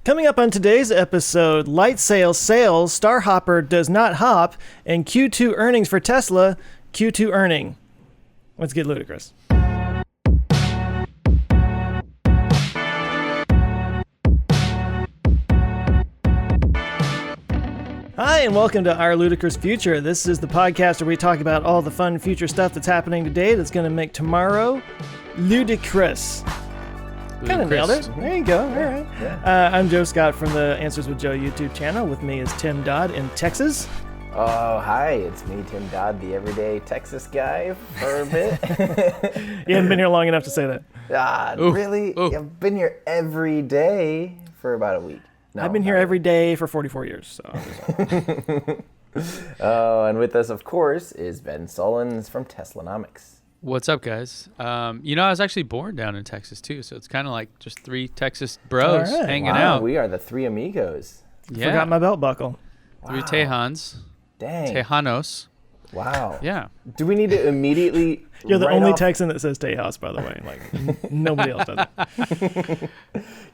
Coming up on today's episode, Lightsail sails, Starhopper does not hop, and Q2 earnings for Tesla, Q2 earning. Let's get ludicrous. Hi, and welcome to Our Ludicrous Future. This is the podcast where we talk about all the fun future stuff that's happening today that's going to make tomorrow ludicrous. Kind of nailed it. There you go. All right. Yeah. I'm Joe Scott from the Answers with Joe YouTube channel. With me is Tim Dodd in Texas. Oh, hi. It's me, Tim Dodd, the everyday Texas guy for a bit. You haven't been here long enough to say that. Really? I've been here every day for about a week. No, I've been here every day for 44 years. So. And with us, of course, is Ben Sullins from Teslanomics. What's up, guys? I was actually born down in Texas, too, so it's kind of like just three Texas bros hanging out. We are the three amigos. Yeah. Forgot my belt buckle. Three Tejans. Dang. Tejanos. Wow. Yeah. Do we need to immediately... You're the only Texan that says Tejas, by the way. Like, nobody else does it.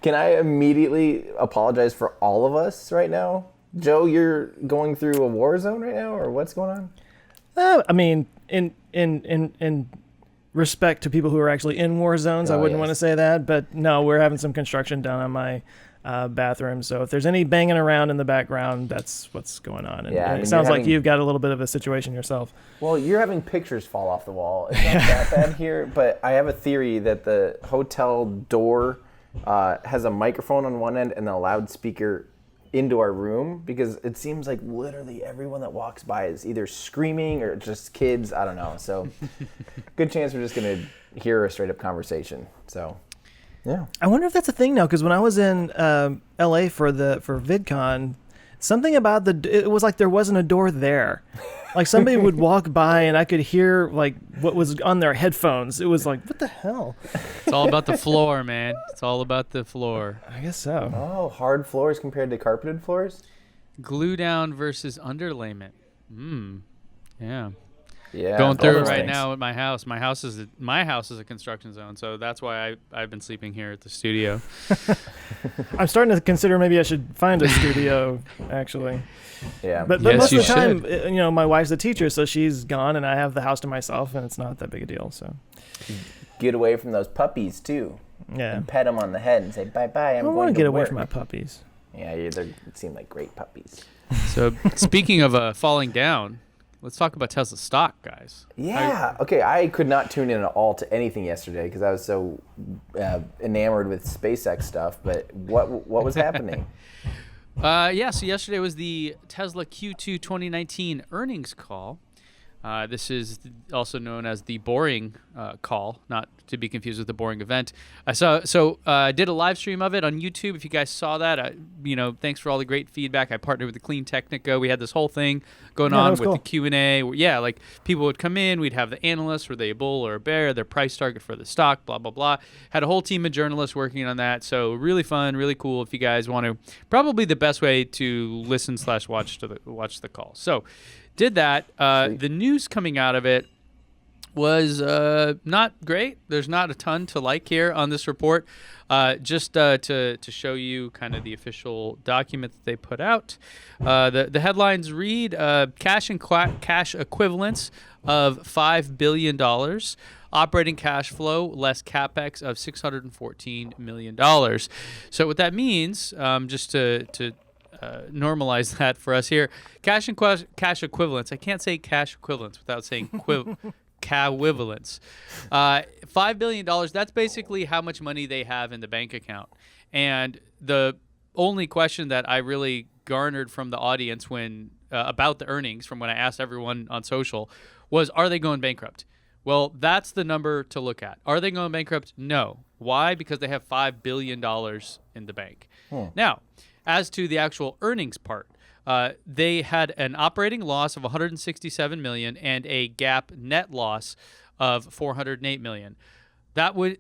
Can I immediately apologize for all of us right now? Joe, you're going through a war zone right now, or what's going on? I mean, in respect to people who are actually in war zones, I wouldn't want to say that. But no, we're having some construction done on my bathroom. So if there's any banging around in the background, that's what's going on. And it sounds like you've got a little bit of a situation yourself. Well, you're having pictures fall off the wall. It's not that bad here, but I have a theory that the hotel door has a microphone on one end and a loudspeaker into our room, because it seems like literally everyone that walks by is either screaming or just kids. I don't know. So good chance we're just going to hear a straight up conversation. So yeah. I wonder if that's a thing now, because when I was in LA for VidCon, something about it was like there wasn't a door there. Like somebody would walk by and I could hear like what was on their headphones. It was like, what the hell? It's all about the floor, man. It's all about the floor. I guess so. Oh, hard floors compared to carpeted floors? Glue down versus underlayment. Yeah. Yeah. Going through it right now at my house. My house is a construction zone, so that's why I've been sleeping here at the studio. I'm starting to consider maybe I should find a studio, actually. Yeah. But most of the time, my wife's a teacher, so she's gone, and I have the house to myself, and it's not that big a deal. So get away from those puppies too. Yeah. And pet them on the head and say bye-bye. I want to get away from my puppies. Yeah, they seem like great puppies. So speaking of falling down, let's talk about Tesla stock, guys. Yeah. Okay, I could not tune in at all to anything yesterday because I was so enamored with SpaceX stuff. But what was happening? So yesterday was the Tesla Q2 2019 earnings call. This is also known as the boring call, not to be confused with the boring event. I did a live stream of it on YouTube. If you guys saw that, thanks for all the great feedback. I partnered with the Clean Technica. We had this whole thing going on with the Q&A. Yeah, like people would come in. We'd have the analysts, were they a bull or a bear, their price target for the stock, blah, blah, blah. Had a whole team of journalists working on that. So really fun, really cool if you guys want to. Probably the best way to listen / watch the call. So did that. The news coming out of it was not great. There's not a ton to like here on this report. Just to show you kind of the official document that they put out. The headlines read, cash and cash equivalents of $5 billion, operating cash flow less CapEx of $614 million. So what that means, just to normalize that for us here, cash and cash equivalents. I can't say cash equivalents without saying equivalents. $5 billion, that's basically how much money they have in the bank account. And the only question that I really garnered from the audience when about the earnings, from when I asked everyone on social, was, are they going bankrupt? Well, that's the number to look at. Are they going bankrupt? No. Why? Because they have $5 billion in the bank. Now, as to the actual earnings part, they had an operating loss of $167 million and a GAAP net loss of $408 million.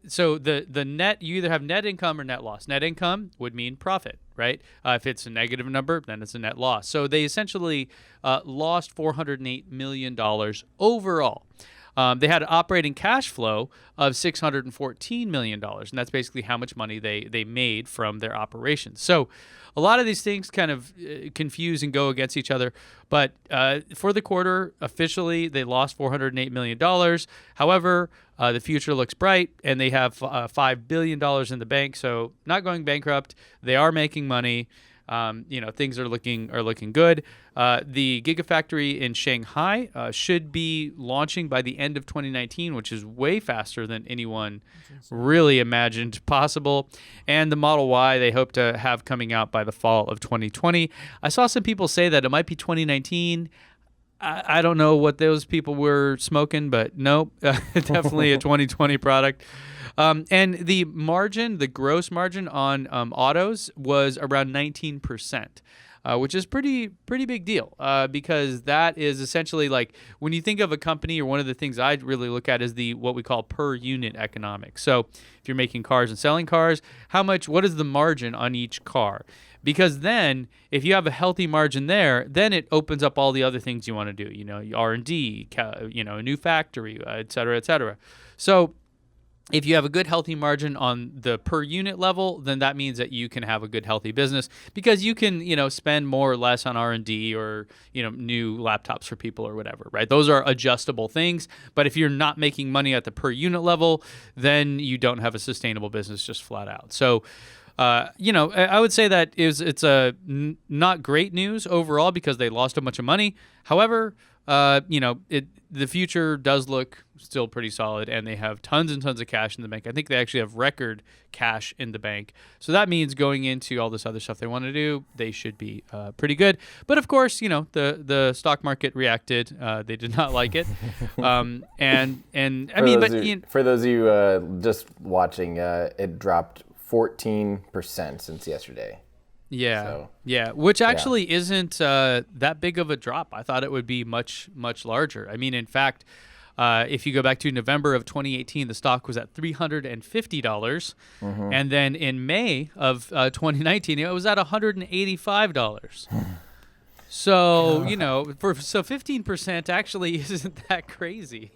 So the net, you either have net income or net loss. Net income would mean profit, right? If it's a negative number, then it's a net loss. So they essentially lost $408 million overall. They had an operating cash flow of $614 million, and that's basically how much money they made from their operations. So a lot of these things kind of confuse and go against each other. But for the quarter, officially, they lost $408 million. However, the future looks bright, and they have $5 billion in the bank, so not going bankrupt. They are making money. Things are looking good. The Gigafactory in Shanghai should be launching by the end of 2019, which is way faster than anyone really imagined possible. And the Model Y they hope to have coming out by the fall of 2020. I saw some people say that it might be 2019. I don't know what those people were smoking, but nope, definitely a 2020 product. And the gross margin on autos was around 19%, which is pretty big deal, because that is essentially like when you think of a company, or one of the things I really look at is what we call per unit economics. So if you're making cars and selling cars, what is the margin on each car? Because then if you have a healthy margin there, then it opens up all the other things you want to do, R&D, a new factory, et cetera, et cetera. So if you have a good, healthy margin on the per unit level, then that means that you can have a good, healthy business, because you can, spend more or less on R&D or, new laptops for people or whatever, right? Those are adjustable things. But if you're not making money at the per unit level, then you don't have a sustainable business, just flat out. So, I would say that it's not great news overall, because they lost a bunch of money. However, the future does look still pretty solid, and they have tons and tons of cash in the bank. I think they actually have record cash in the bank. So that means going into all this other stuff they want to do, they should be pretty good. But of course, the stock market reacted. They did not like it. For those of you just watching, it dropped 14% since yesterday. Yeah, which actually isn't that big of a drop. I thought it would be much, much larger. I mean, in fact, if you go back to November of 2018, the stock was at $350, and then in May of 2019, it was at $185. So 15% actually isn't that crazy.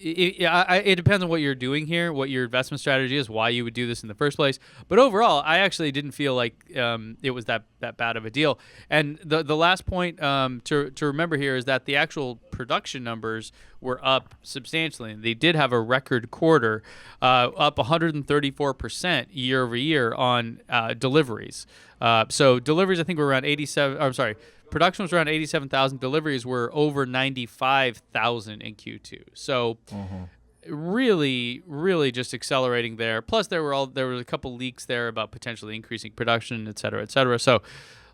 It depends on what you're doing here, what your investment strategy is, why you would do this in the first place. But overall, I actually didn't feel like it was that bad of a deal. And the last point to remember here is that the actual production numbers were up substantially. They did have a record quarter, up 134% year over year on deliveries. So deliveries, I think, were around 87. I'm sorry. Production was around 87,000. Deliveries were over 95,000 in Q2. So really, really just accelerating there. Plus, there was a couple leaks there about potentially increasing production, et cetera, et cetera. So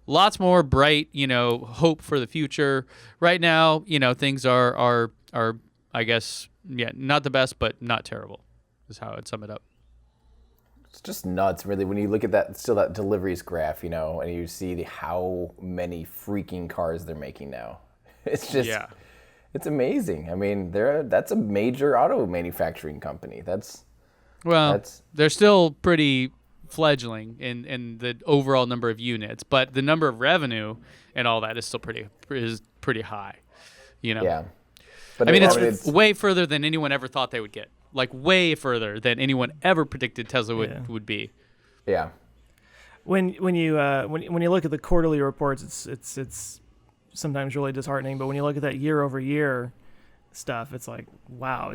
lots more bright, hope for the future. Right now, things are I guess, not the best, but not terrible is how I'd sum it up. It's just nuts, really, when you look at that deliveries graph, and you see how many freaking cars they're making now. It's just, it's amazing. I mean, that's a major auto manufacturing company. They're still pretty fledgling in the overall number of units, but the number of revenue and all that is still pretty high. Yeah. But it's way further than anyone ever thought they would get. Like way further than anyone ever predicted Tesla would be. Yeah. When you look at the quarterly reports, it's sometimes really disheartening. But when you look at that year over year stuff, it's like, wow,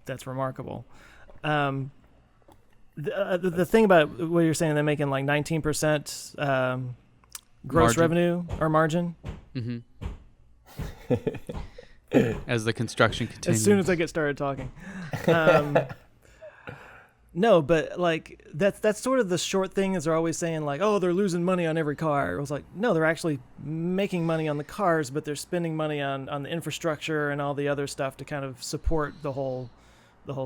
that's remarkable. The thing about what you're saying, they're making like 19% gross revenue or margin. Mm-hmm. As the construction continues. As soon as I get started talking. No, but like that's sort of the short thing is they're always saying like, oh, they're losing money on every car. It was like, no, they're actually making money on the cars, but they're spending money on the infrastructure and all the other stuff to kind of support the whole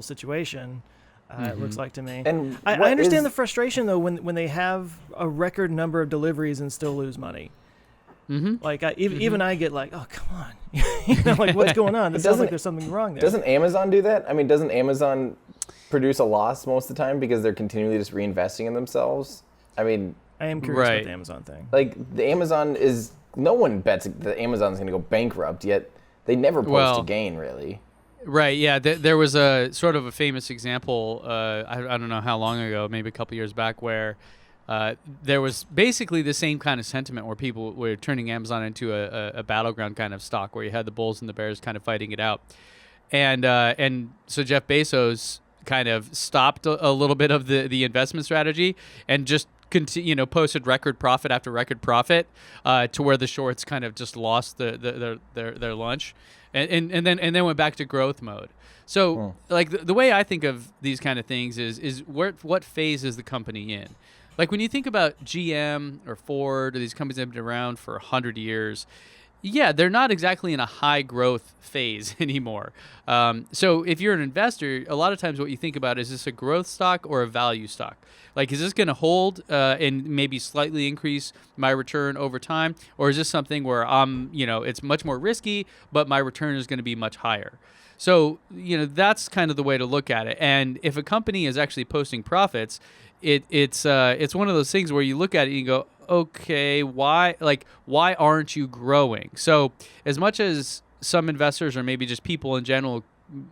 situation. It looks like to me. And I understand the frustration though when they have a record number of deliveries and still lose money. Mm-hmm. Like even I get like, oh come on, like what's going on? It sounds like there's something wrong there. Doesn't Amazon do that? I mean, doesn't Amazon produce a loss most of the time because they're continually just reinvesting in themselves? I mean, I am curious Right. about the Amazon thing. Like the Amazon is, no one bets that Amazon's going to go bankrupt, yet they never post a gain really. Right. Yeah. There was a sort of a famous example. I don't know how long ago, maybe a couple years back, where there was basically the same kind of sentiment where people were turning Amazon into a battleground kind of stock, where you had the bulls and the bears kind of fighting it out, and so Jeff Bezos kind of stopped a little bit of the investment strategy and just posted record profit after record profit, to where the shorts kind of just lost their lunch, and then went back to growth mode. So like the way I think of these kind of things is what phase is the company in? Like when you think about GM or Ford or these companies that have been around for 100 years, yeah, they're not exactly in a high growth phase anymore. So if you're an investor, a lot of times what you think about is this a growth stock or a value stock? Like, is this going to hold and maybe slightly increase my return over time? Or is this something where it's much more risky, but my return is going to be much higher? So, that's kind of the way to look at it. And if a company is actually posting profits, it's one of those things where you look at it and you go, okay, why aren't you growing? So as much as some investors or maybe just people in general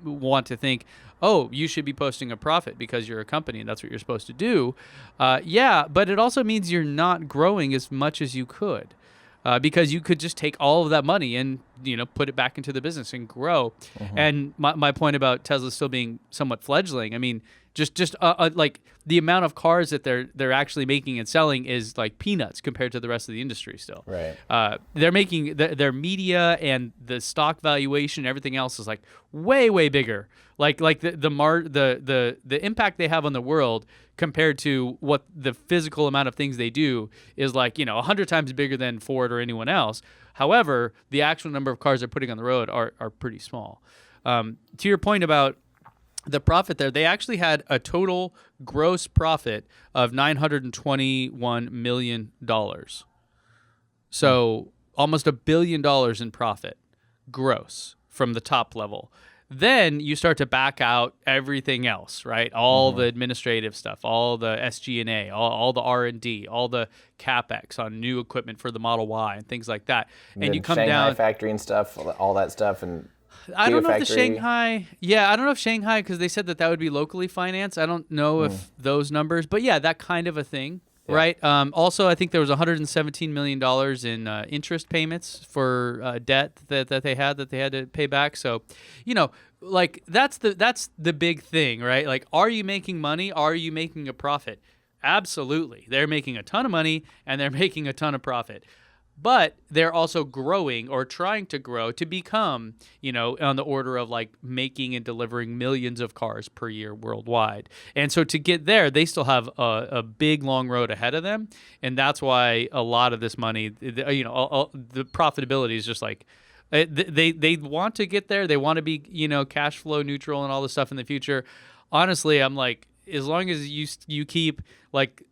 want to think, oh, you should be posting a profit because you're a company and that's what you're supposed to do. Yeah, but it also means you're not growing as much as you could. Because you could just take all of that money and put it back into the business and grow. And my point about Tesla still being somewhat fledgling, I mean, just like the amount of cars that they're actually making and selling is like peanuts compared to the rest of the industry still. Right. They're making their media and the stock valuation, everything else is like way bigger. Like the impact they have on the world compared to what the physical amount of things they do is like 100 times bigger than Ford or anyone else. However, the actual number of cars they're putting on the road are pretty small. To your point about the profit there, they actually had a total gross profit of $921 million. So almost $1 billion in profit gross from the top level. Then you start to back out everything else, right? All the administrative stuff, all the SG&A, all the R&D, all the CapEx on new equipment for the Model Y and things like that. And you come Shanghai down factory and stuff, all that stuff, and I don't know if the Shanghai, I don't know if Shanghai, because they said that would be locally financed. I don't know if those numbers, but yeah, that kind of a thing. Yeah. Right. Also, I think there was $117 million in interest payments for debt that they had to pay back. So, like that's the big thing, right? Like, are you making money? Are you making a profit? Absolutely. They're making a ton of money and they're making a ton of profit. But they're also growing or trying to grow to become, on the order of like making and delivering millions of cars per year worldwide. And so to get there, they still have a big, long road ahead of them. And that's why a lot of this money, the profitability is just like, they want to get there. They want to be, cash flow neutral and all this stuff in the future. Honestly, I'm like, as long as you keep like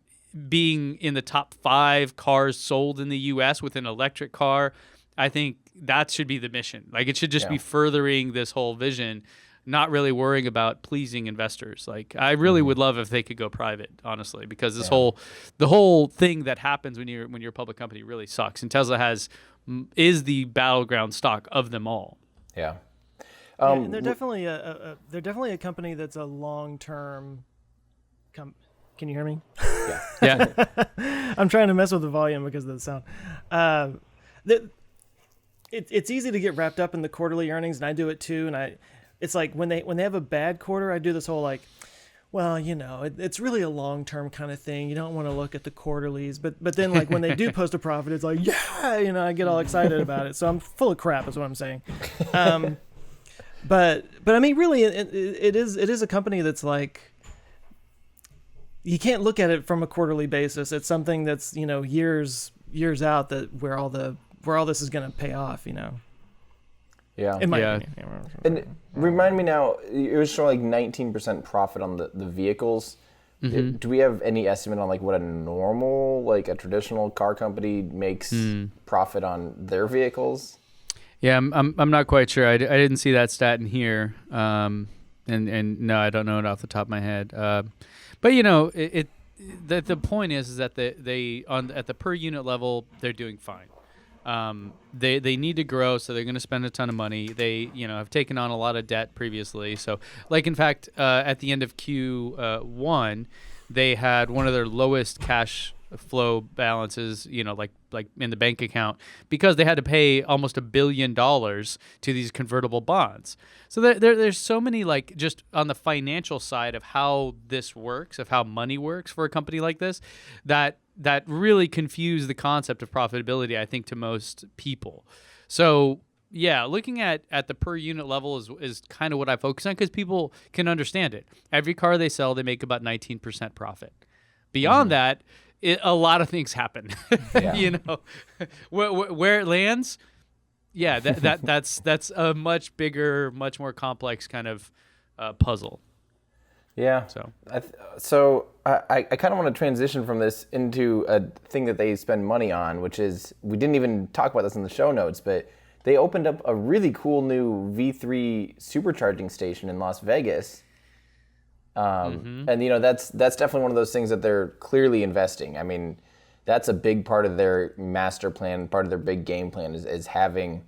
being in the top 5 cars sold in the U.S. with an electric car, I think that should be the mission. Like, it should just be furthering this whole vision, not really worrying about pleasing investors. Like, I really would love if they could go private, honestly, because the whole thing that happens when you're a public company really sucks. And Tesla is the battleground stock of them all. Yeah. And they're definitely a company that's a long-term. Can you hear me? Yeah. I'm trying to mess with the volume because of the sound. It's easy to get wrapped up in the quarterly earnings, and I do it too. And it's like when they have a bad quarter, I do this whole like, well, it's really a long-term kind of thing. You don't want to look at the quarterlies, but then like when they do post a profit, it's like, yeah, I get all excited about it. So I'm full of crap, is what I'm saying. But I mean, really, it is a company that's like, you can't look at it from a quarterly basis. It's something that's years out where all this is going to pay off. Yeah. In my opinion. And remind me now, it was showing like 19% profit on the vehicles. Mm-hmm. Do we have any estimate on like what a normal, like a traditional car company makes profit on their vehicles? Yeah, I'm not quite sure. I didn't see that stat in here. And no, I don't know it off the top of my head. But the point is that they at the per unit level they're doing fine. They need to grow, so they're going to spend a ton of money. They have taken on a lot of debt previously. So like in fact, at the end of Q1, they had one of their lowest cash flow balances, like in the bank account, because they had to pay almost $1 billion to these convertible bonds. So there's so many, like, just on the financial side of how this works, of how money works for a company like this, that really confuse the concept of profitability, I think, to most people. So yeah, looking at the per unit level is kind of what I focus on, because people can understand it. Every car they sell, they make about 19% profit. Beyond that, a lot of things happen. Yeah. Where it lands, that's a much bigger, much more complex kind of puzzle. Yeah. So I kind of want to transition from this into a thing that they spend money on, which is, we didn't even talk about this in the show notes, but they opened up a really cool new V3 supercharging station in Las Vegas. And that's definitely one of those things that they're clearly investing. I mean, that's a big part of their master plan, part of their big game plan is having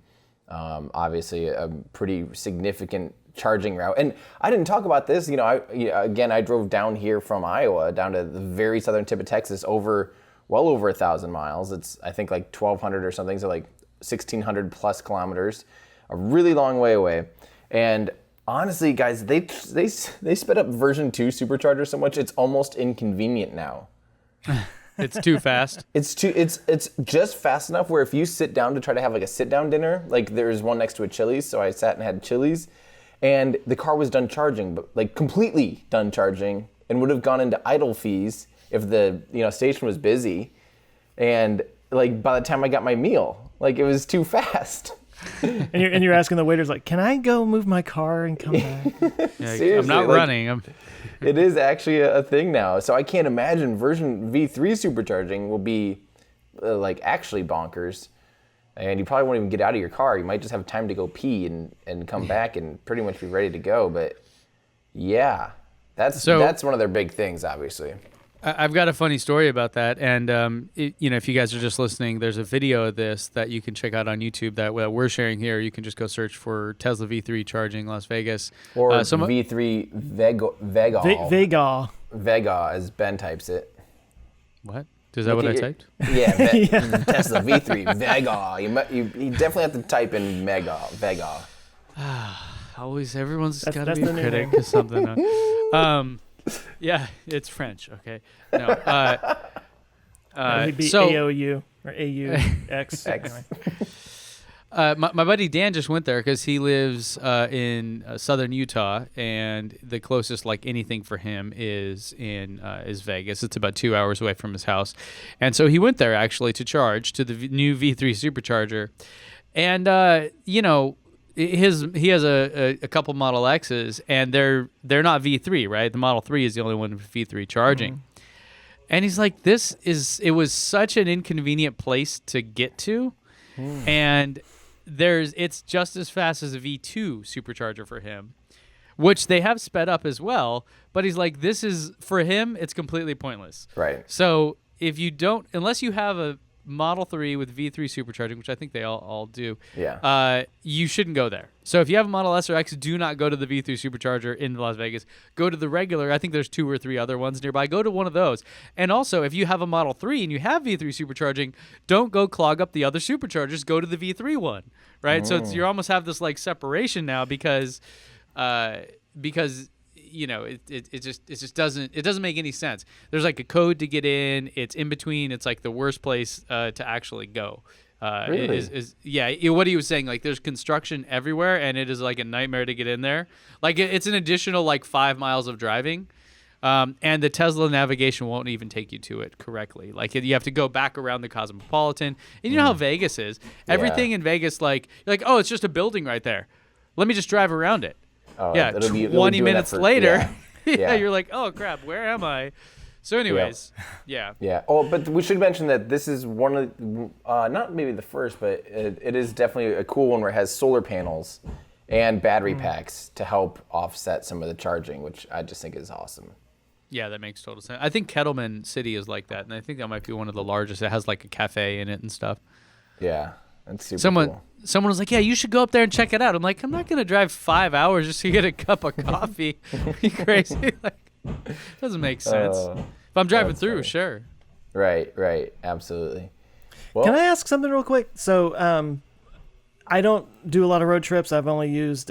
obviously a pretty significant charging route. And I didn't talk about this. I drove down here from Iowa down to the very southern tip of Texas, well over 1,000 miles. It's, I think, like 1,200 or something, so like 1,600 plus kilometers, a really long way away. And honestly, guys, they sped up version 2 supercharger so much it's almost inconvenient now. It's too fast. It's just fast enough where if you sit down to try to have like a sit down dinner, like there's one next to a Chili's, so I sat and had Chili's, and the car was done charging, but like completely done charging, and would have gone into idle fees if the station was busy, and like by the time I got my meal, like it was too fast. and you're asking the waiters, like, can I go move my car and come back? Yeah, I'm not running. It is actually a thing now. So I can't imagine version V3 supercharging will be like actually bonkers. And you probably won't even get out of your car. You might just have time to go pee and come back and pretty much be ready to go. But yeah, that's one of their big things, obviously. I've got a funny story about that, and if you guys are just listening, there's a video of this that you can check out on YouTube that we're sharing here. You can just go search for Tesla V3 charging Las Vegas, or V3 Vega, as Ben types it. What? Is that what I typed? Yeah, Tesla V3 Vega. You definitely have to type in Vega. Always, everyone's got to be a critic or something. Yeah, it's French. Okay. No. It'd be AOU or AUX. Anyway. My buddy Dan just went there because he lives in southern Utah, and the closest like anything for him is Vegas. It's about 2 hours away from his house, and so he went there actually to charge to the new V3 supercharger, and he has a couple Model X's, and they're not V3, right? The Model 3 is the only one with V3 charging. Mm-hmm. And he's like, it was such an inconvenient place to get to. And it's just as fast as a V2 supercharger for him, which they have sped up as well. But he's like, for him, it's completely pointless. Right. So unless you have a Model 3 with V3 supercharging, which I think they all do, you shouldn't go there. So if you have a Model S or X, do not go to the V3 supercharger in Las Vegas. Go to the regular. I think there's 2 or 3 other ones nearby. Go to one of those. And also, if you have a Model 3 and you have V3 supercharging, don't go clog up the other superchargers. Go to the V3 one, right? So you almost have this like separation now because it just doesn't make any sense. There's like a code to get in. It's in between. It's like the worst place to actually go. Really? What he was saying, like there's construction everywhere, and it is like a nightmare to get in there. Like it's an additional like 5 miles of driving, and the Tesla navigation won't even take you to it correctly. Like you have to go back around the Cosmopolitan, and you know how Vegas is. Everything in Vegas, like you're like, oh, it's just a building right there. Let me just drive around it. Oh, 20 minutes later, you're like, oh crap, where am I? So anyways, yeah. Oh, but we should mention that this is one of, not maybe the first, but it is definitely a cool one where it has solar panels and battery packs to help offset some of the charging, which I just think is awesome. Yeah, that makes total sense. I think Kettleman City is like that, and I think that might be one of the largest. It has like a cafe in it and stuff. Yeah, that's super Someone cool. was like, "Yeah, you should go up there and check it out." I'm like, "I'm not gonna drive 5 hours just to get a cup of coffee." Are you crazy? Like, doesn't make sense. If I'm driving through, funny. sure. Right, absolutely. Well, Can I ask something real quick? So, I don't do a lot of road trips. I've only used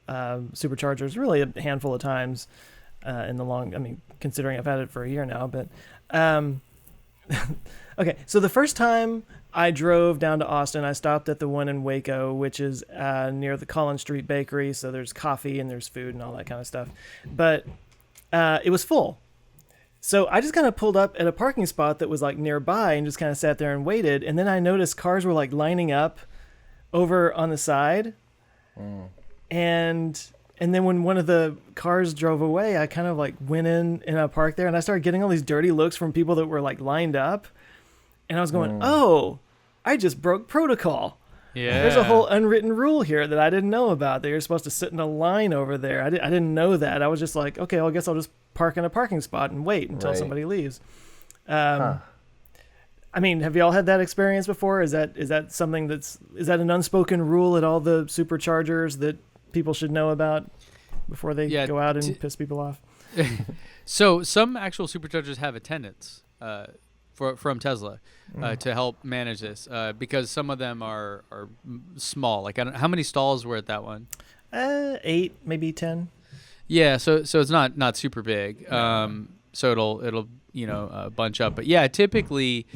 superchargers really a handful of times considering I've had it for a year now. But okay, so the first time I drove down to Austin, I stopped at the one in Waco, which is near the Collins Street Bakery. So there's coffee and there's food and all that kind of stuff. But it was full. So I just kind of pulled up at a parking spot that was like nearby and just kind of sat there and waited. And then I noticed cars were like lining up over on the side. And then when one of the cars drove away, I kind of like went in and I parked there and I started getting all these dirty looks from people that were like lined up. And I was going, oh, I just broke protocol. Yeah. There's a whole unwritten rule here that I didn't know about, that you're supposed to sit in a line over there. I didn't know that. I was just like, okay, well, I guess I'll just park in a parking spot and wait until somebody leaves. I mean, have y'all had that experience before? Is that something is that an unspoken rule at all the superchargers that people should know about before they go out and piss people off? So some actual superchargers have attendants from Tesla to help manage this because some of them are small. Like, I don't, how many stalls were at that one? 8, maybe 10. Yeah, so it's not super big. So it'll bunch up. But yeah, typically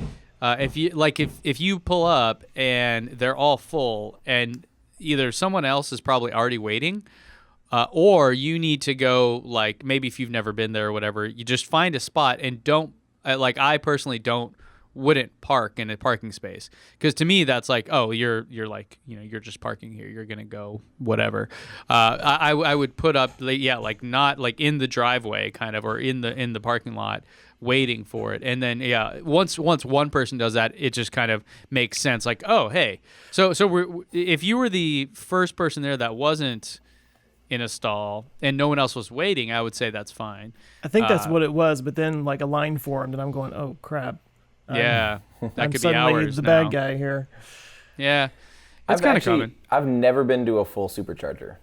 if you pull up and they're all full and either someone else is probably already waiting, or you need to go, like, maybe if you've never been there or whatever, you just find a spot and don't, like, I personally wouldn't park in a parking space, because to me that's like, oh, you're like, you're just parking here, you're gonna go whatever. I would put up, like not like in the driveway kind of, or in the parking lot waiting for it. And then once one person does that, it just kind of makes sense, like, oh, hey, so if you were the first person there that wasn't in a stall and no one else was waiting, I would say that's fine. I think that's what it was, but then like a line formed and I'm going, oh crap. That I'm could be suddenly hours the now. bad guy here. Yeah, it's kind of common. I've never been to a full supercharger.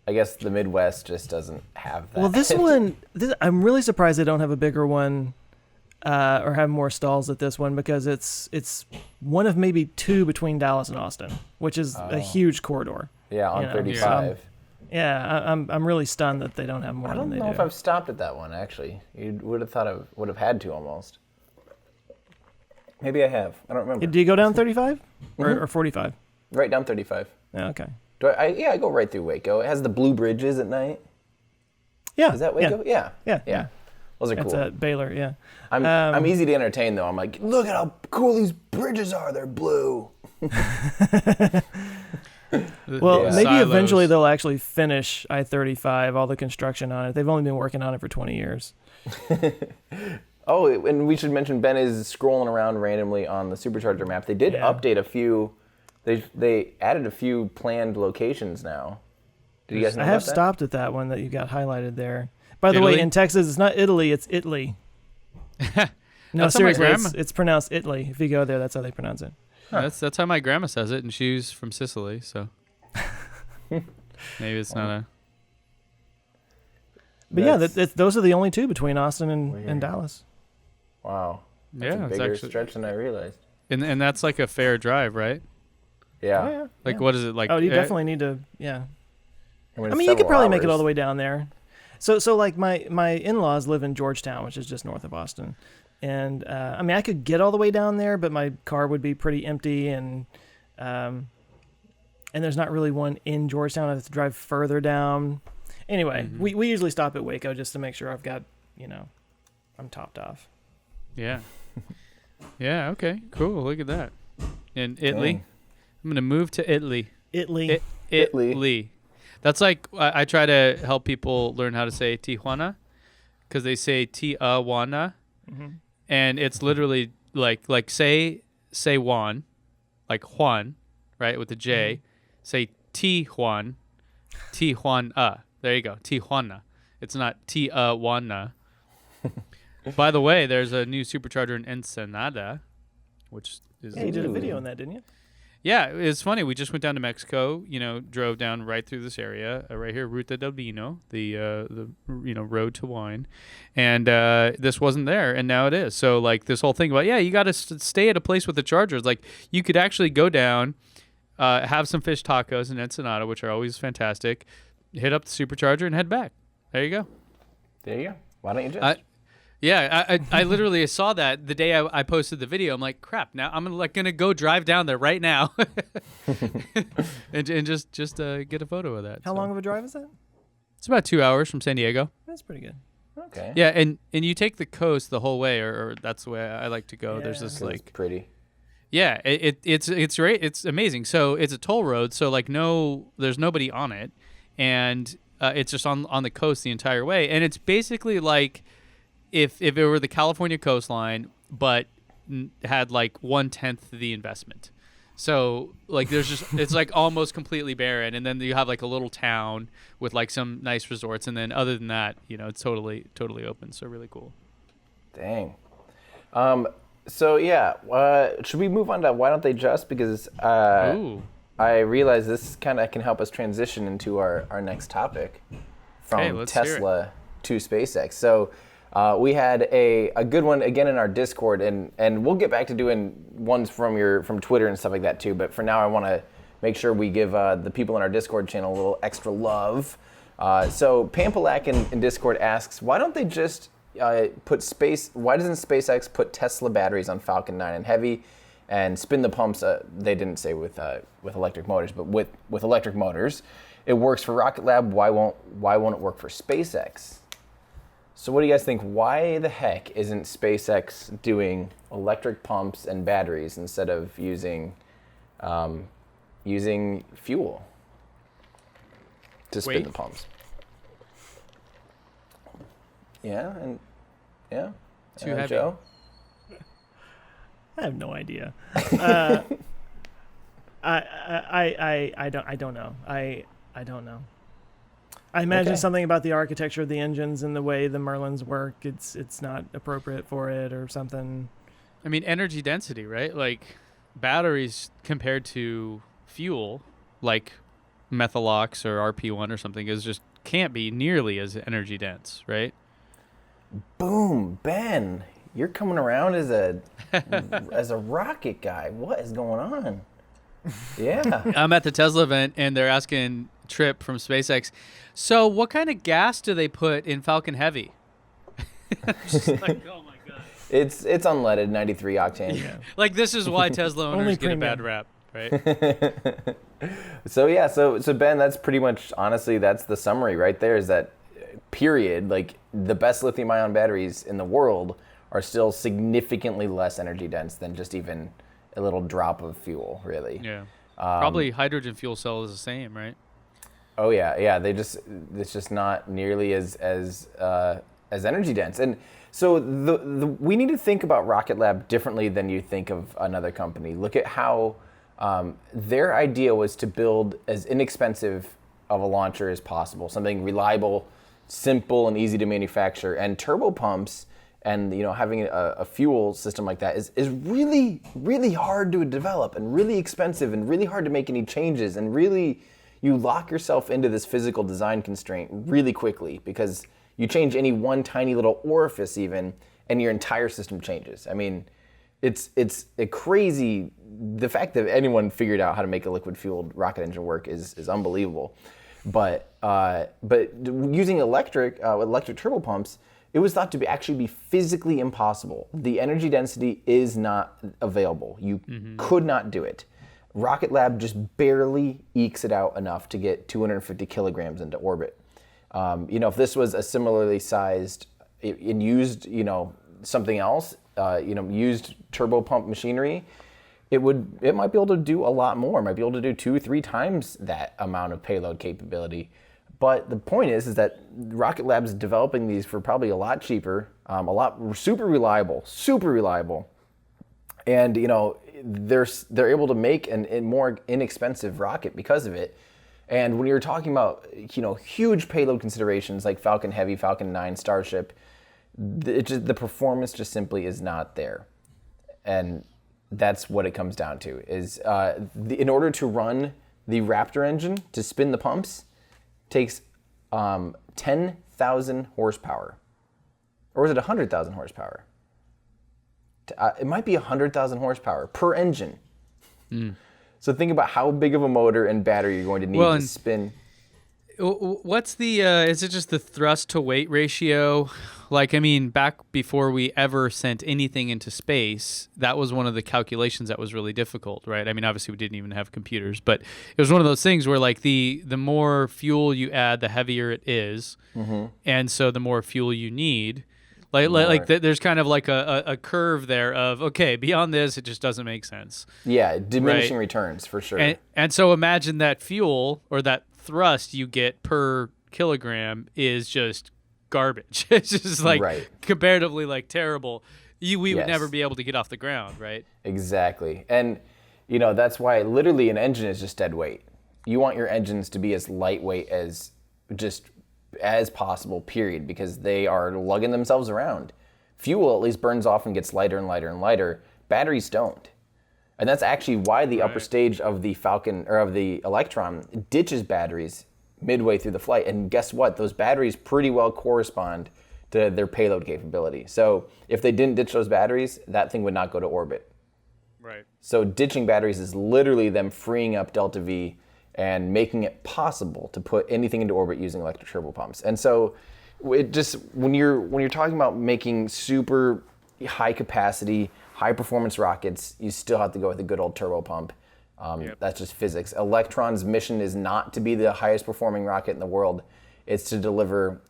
I guess the Midwest just doesn't have that. Well, this one, I'm really surprised they don't have a bigger one or have more stalls at this one, because it's one of maybe 2 between Dallas and Austin, which is a huge corridor. Yeah, on 35. Yeah, I'm really stunned that they don't have more than they do. I don't know if I've stopped at that one, actually. You would have thought I would have had to almost. Maybe I have. I don't remember. Do you go down 35 or 45? Right down 35. Yeah, okay. I go right through Waco. It has the blue bridges at night. Yeah. Is that Waco? Yeah. Those are cool. It's at Baylor, yeah. I'm easy to entertain, though. I'm like, look at how cool these bridges are. They're blue. Well, maybe Silos. eventually they'll actually finish I-35, all the construction on it. They've only been working on it for 20 years. Oh, and we should mention Ben is scrolling around randomly on the supercharger map. They did update a few. They added a few planned locations now. Did you guys know I about have that? stopped at that one that you got highlighted there. By the Italy? way, in Texas, it's not Italy, it's Italy. No, That's how my seriously, it's pronounced Italy. If you go there, that's how they pronounce it. Huh. That's how my grandma says it, and she's from Sicily, so maybe it's not a. But those are the only 2 between Austin and Dallas. Wow. That's a it's bigger actually stretch than I realized. and that's like a fair drive, right? Yeah. Like, what is it like? Oh, you definitely need to, yeah. I I mean, you could probably make it all the way down there. So like my in-laws live in Georgetown, which is just north of Austin. And I mean, I could get all the way down there, but my car would be pretty empty, and there's not really one in Georgetown. I have to drive further down. Anyway, we usually stop at Waco just to make sure I've got, I'm topped off. Yeah. Yeah. Okay. Cool. Look at that. In Italy, Dang. I'm gonna move to Italy. Italy. Italy. That's like, I try to help people learn how to say Tijuana, because they say Tijuana, and it's literally like say Juan, like Juan, right, with the J. Say Tijuana. There you go, Tijuana. It's not Tijuana. By the way, there's a new supercharger in Ensenada, which is... Yeah, you did a video on that, didn't you? Yeah, it's funny. We just went down to Mexico. Drove down right through this area, right here, Ruta del Vino, the road to wine, and this wasn't there, and now it is. So like this whole thing about you got to stay at a place with the chargers. Like you could actually go down, have some fish tacos in Ensenada, which are always fantastic. Hit up the supercharger and head back. There you go. There you go. Why don't you just? I literally saw that the day I posted the video. I'm like, crap. Now I'm gonna go drive down there right now, and just get a photo of that. How long of a drive is that? It's about 2 hours from San Diego. That's pretty good. Okay. Yeah, and you take the coast the whole way, or that's the way I like to go. Yeah. There's this It's pretty. yeah, it's great. It's amazing. So it's a toll road. So like there's nobody on it, and it's just on the coast the entire way, and it's basically like. If it were the California coastline, but had like 1/10 the investment, so like it's like almost completely barren, and then you have like a little town with like some nice resorts, and then other than that, it's totally open. So really cool. Dang. So yeah, should we move on to why don't they just? Because I realize this kind of can help us transition into our next topic from Tesla to SpaceX. So. We had a good one again in our Discord, and we'll get back to doing ones from Twitter and stuff like that too. But for now, I want to make sure we give the people in our Discord channel a little extra love. So Pampalak in Discord asks, why don't they just why doesn't SpaceX put Tesla batteries on Falcon 9 and Heavy and spin the pumps? They didn't say with electric motors, but with electric motors, it works for Rocket Lab. Why won't it work for SpaceX? So what do you guys think? Why the heck isn't SpaceX doing electric pumps and batteries instead of using fuel to spin the pumps? Yeah. Too heavy. Joe? I have no idea. I don't know. I don't know. I imagine something about the architecture of the engines and the way the Merlins work. It's not appropriate for it or something. I mean, energy density, right? Like batteries compared to fuel, like Methalox or RP1 or something, is just can't be nearly as energy dense, right? Boom, Ben, you're coming around as a rocket guy. What is going on? Yeah. I'm at the Tesla event, and they're asking Trip from SpaceX, so what kind of gas do they put in Falcon Heavy? Just like, oh my god. It's unleaded, 93 octane. Yeah. Like this is why Tesla owners get a bad rap, right? So Ben, that's pretty much, honestly, that's the summary right there, is that period, like the best lithium ion batteries in the world are still significantly less energy dense than just even a little drop of fuel, really. Yeah. Probably hydrogen fuel cell is the same, right? Oh yeah. It's just not nearly as energy dense. And so we need to think about Rocket Lab differently than you think of another company. Look at how their idea was to build as inexpensive of a launcher as possible, something reliable, simple, and easy to manufacture. And turbo pumps and having a fuel system like that is really, really hard to develop and really expensive and really hard to make any changes, and really you lock yourself into this physical design constraint really quickly, because you change any one tiny little orifice even and your entire system changes. I mean, it's a crazy, the fact that anyone figured out how to make a liquid fueled rocket engine work is unbelievable. But using electric turbo pumps, it was thought to actually be physically impossible. The energy density is not available. You could not do it. Rocket Lab just barely ekes it out enough to get 250 kilograms into orbit. If this was a similarly sized and used, something else, used turbo pump machinery, it might be able to do a lot more. It might be able to do 2-3 times that amount of payload capability. But the point is that Rocket Lab's developing these for probably a lot cheaper, super reliable, and they're able to make a more inexpensive rocket because of it. And when you're talking about huge payload considerations like Falcon Heavy, Falcon 9, Starship, the performance just simply is not there. And that's what it comes down to, is in order to run the Raptor engine, to spin the pumps, takes 10,000 horsepower. Or is it 100,000 horsepower? It might be 100,000 horsepower per engine. So think about how big of a motor and battery you're going to need to spin. What's the, is it just the thrust to weight ratio? Like, I mean, back before we ever sent anything into space, that was one of the calculations that was really difficult, right? I mean, obviously we didn't even have computers, but it was one of those things where like the more fuel you add, the heavier it is. And so the more fuel you need. There's kind of like a curve there of, okay, beyond this, it just doesn't make sense. Yeah, diminishing returns for sure. And so imagine that fuel or that thrust you get per kilogram is just garbage. It's just like comparatively like terrible. We would never be able to get off the ground, right? Exactly. And, you know, that's why literally an engine is just dead weight. You want your engines to be as lightweight as possible, period, because they are lugging themselves around. Fuel at least burns off and gets lighter and lighter and lighter. Batteries don't. And that's actually why the upper stage of the Falcon, or of the Electron, ditches batteries midway through the flight. And guess what? Those batteries pretty well correspond to their payload capability. So if they didn't ditch those batteries, that thing would not go to orbit. Right. So ditching batteries is literally them freeing up delta V and making it possible to put anything into orbit using electric turbopumps. And so it just, when you're talking about making super high capacity, high performance rockets, you still have to go with a good old turbopump. That's just physics. Electron's mission is not to be the highest performing rocket in the world. It's to deliver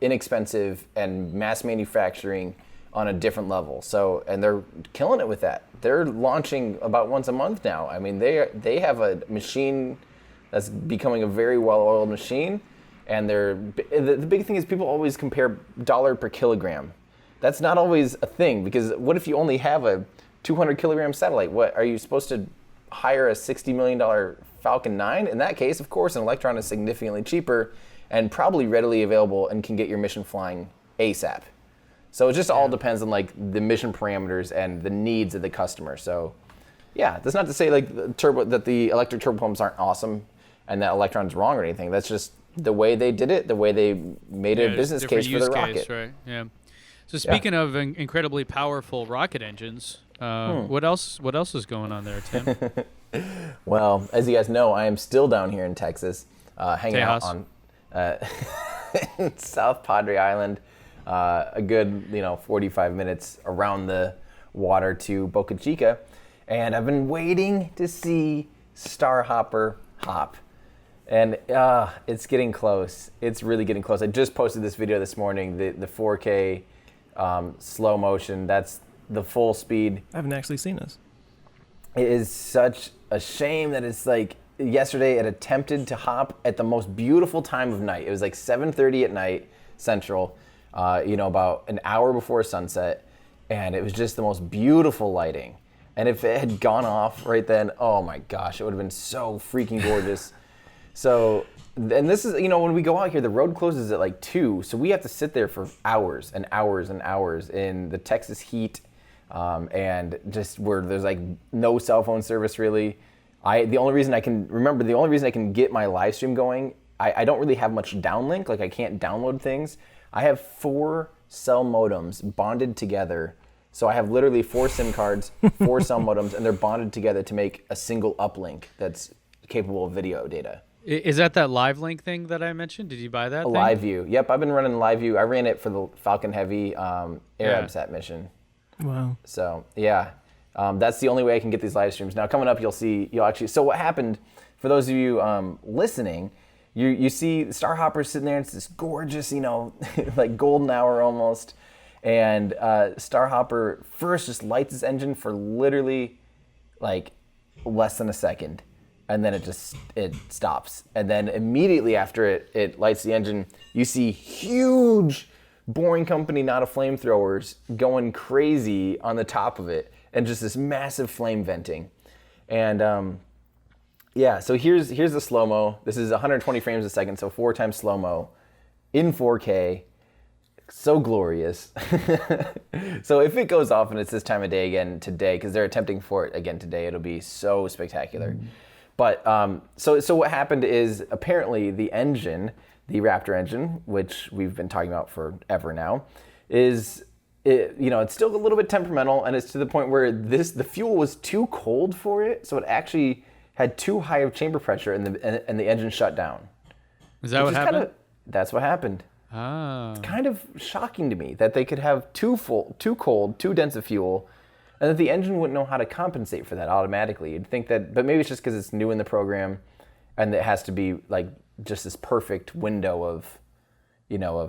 inexpensive and mass manufacturing on a different level. So, and they're killing it with that. They're launching about once a month now. I mean, they have a machine that's becoming a very well-oiled machine. And the big thing is people always compare dollar per kilogram. That's not always a thing, because what if you only have a 200 kilogram satellite? What, are you supposed to hire a $60 million Falcon 9? In that case, of course, an Electron is significantly cheaper and probably readily available and can get your mission flying ASAP. So it just all depends on like the mission parameters and the needs of the customer. So yeah, that's not to say like that the electric turbopumps aren't awesome and that Electron's wrong or anything. That's just the way they did it, the way they made a business case for the rocket. Right? Yeah. So speaking of incredibly powerful rocket engines, what else is going on there, Tim? Well, as you guys know, I am still down here in Texas, hanging out on South Padre Island, a good 45 minutes around the water to Boca Chica, and I've been waiting to see Starhopper hop. And it's getting close. It's really getting close. I just posted this video this morning, the 4K slow motion. That's the full speed. I haven't actually seen this. It is such a shame that it's like yesterday it attempted to hop at the most beautiful time of night. It was like 7:30 at night Central, about an hour before sunset, and it was just the most beautiful lighting. And if it had gone off right then, oh my gosh, it would have been so freaking gorgeous. So, and this is, when we go out here, the road closes at like 2, so we have to sit there for hours and hours and hours in the Texas heat, and just where there's like no cell phone service really. The only reason I can get my live stream going, I don't really have much downlink, like I can't download things. I have 4 cell modems bonded together. So I have literally 4 SIM cards, 4 cell modems, and they're bonded together to make a single uplink that's capable of video data. Is that live link thing that I mentioned? Did you buy that thing? Live View. Yep, I've been running Live View. I ran it for the Falcon Heavy Arabsat mission. Wow. So yeah, that's the only way I can get these live streams. Now coming up, you'll actually. So what happened? For those of you listening, you see Starhopper sitting there. It's this gorgeous, like golden hour almost, and Starhopper first just lights his engine for literally like less than a second. And then it stops. And then immediately after it lights the engine, you see huge Boring Company, not a flamethrowers, going crazy on the top of it. And just this massive flame venting. And so here's the slow-mo. This is 120 frames a second, so 4 times slow-mo in 4K. so glorious. So if it goes off and it's this time of day again today, because they're attempting for it again today, it'll be so spectacular. But so what happened is apparently the engine, the Raptor engine, which we've been talking about forever now, it's still a little bit temperamental, and it's to the point where the fuel was too cold for it, so it actually had too high of chamber pressure, and the engine shut down. Is that what happened? That's what happened. Oh. It's kind of shocking to me that they could have too cold, too dense of fuel, and that the engine wouldn't know how to compensate for that automatically. You'd think that, but maybe it's just because it's new in the program, and it has to be like just this perfect window of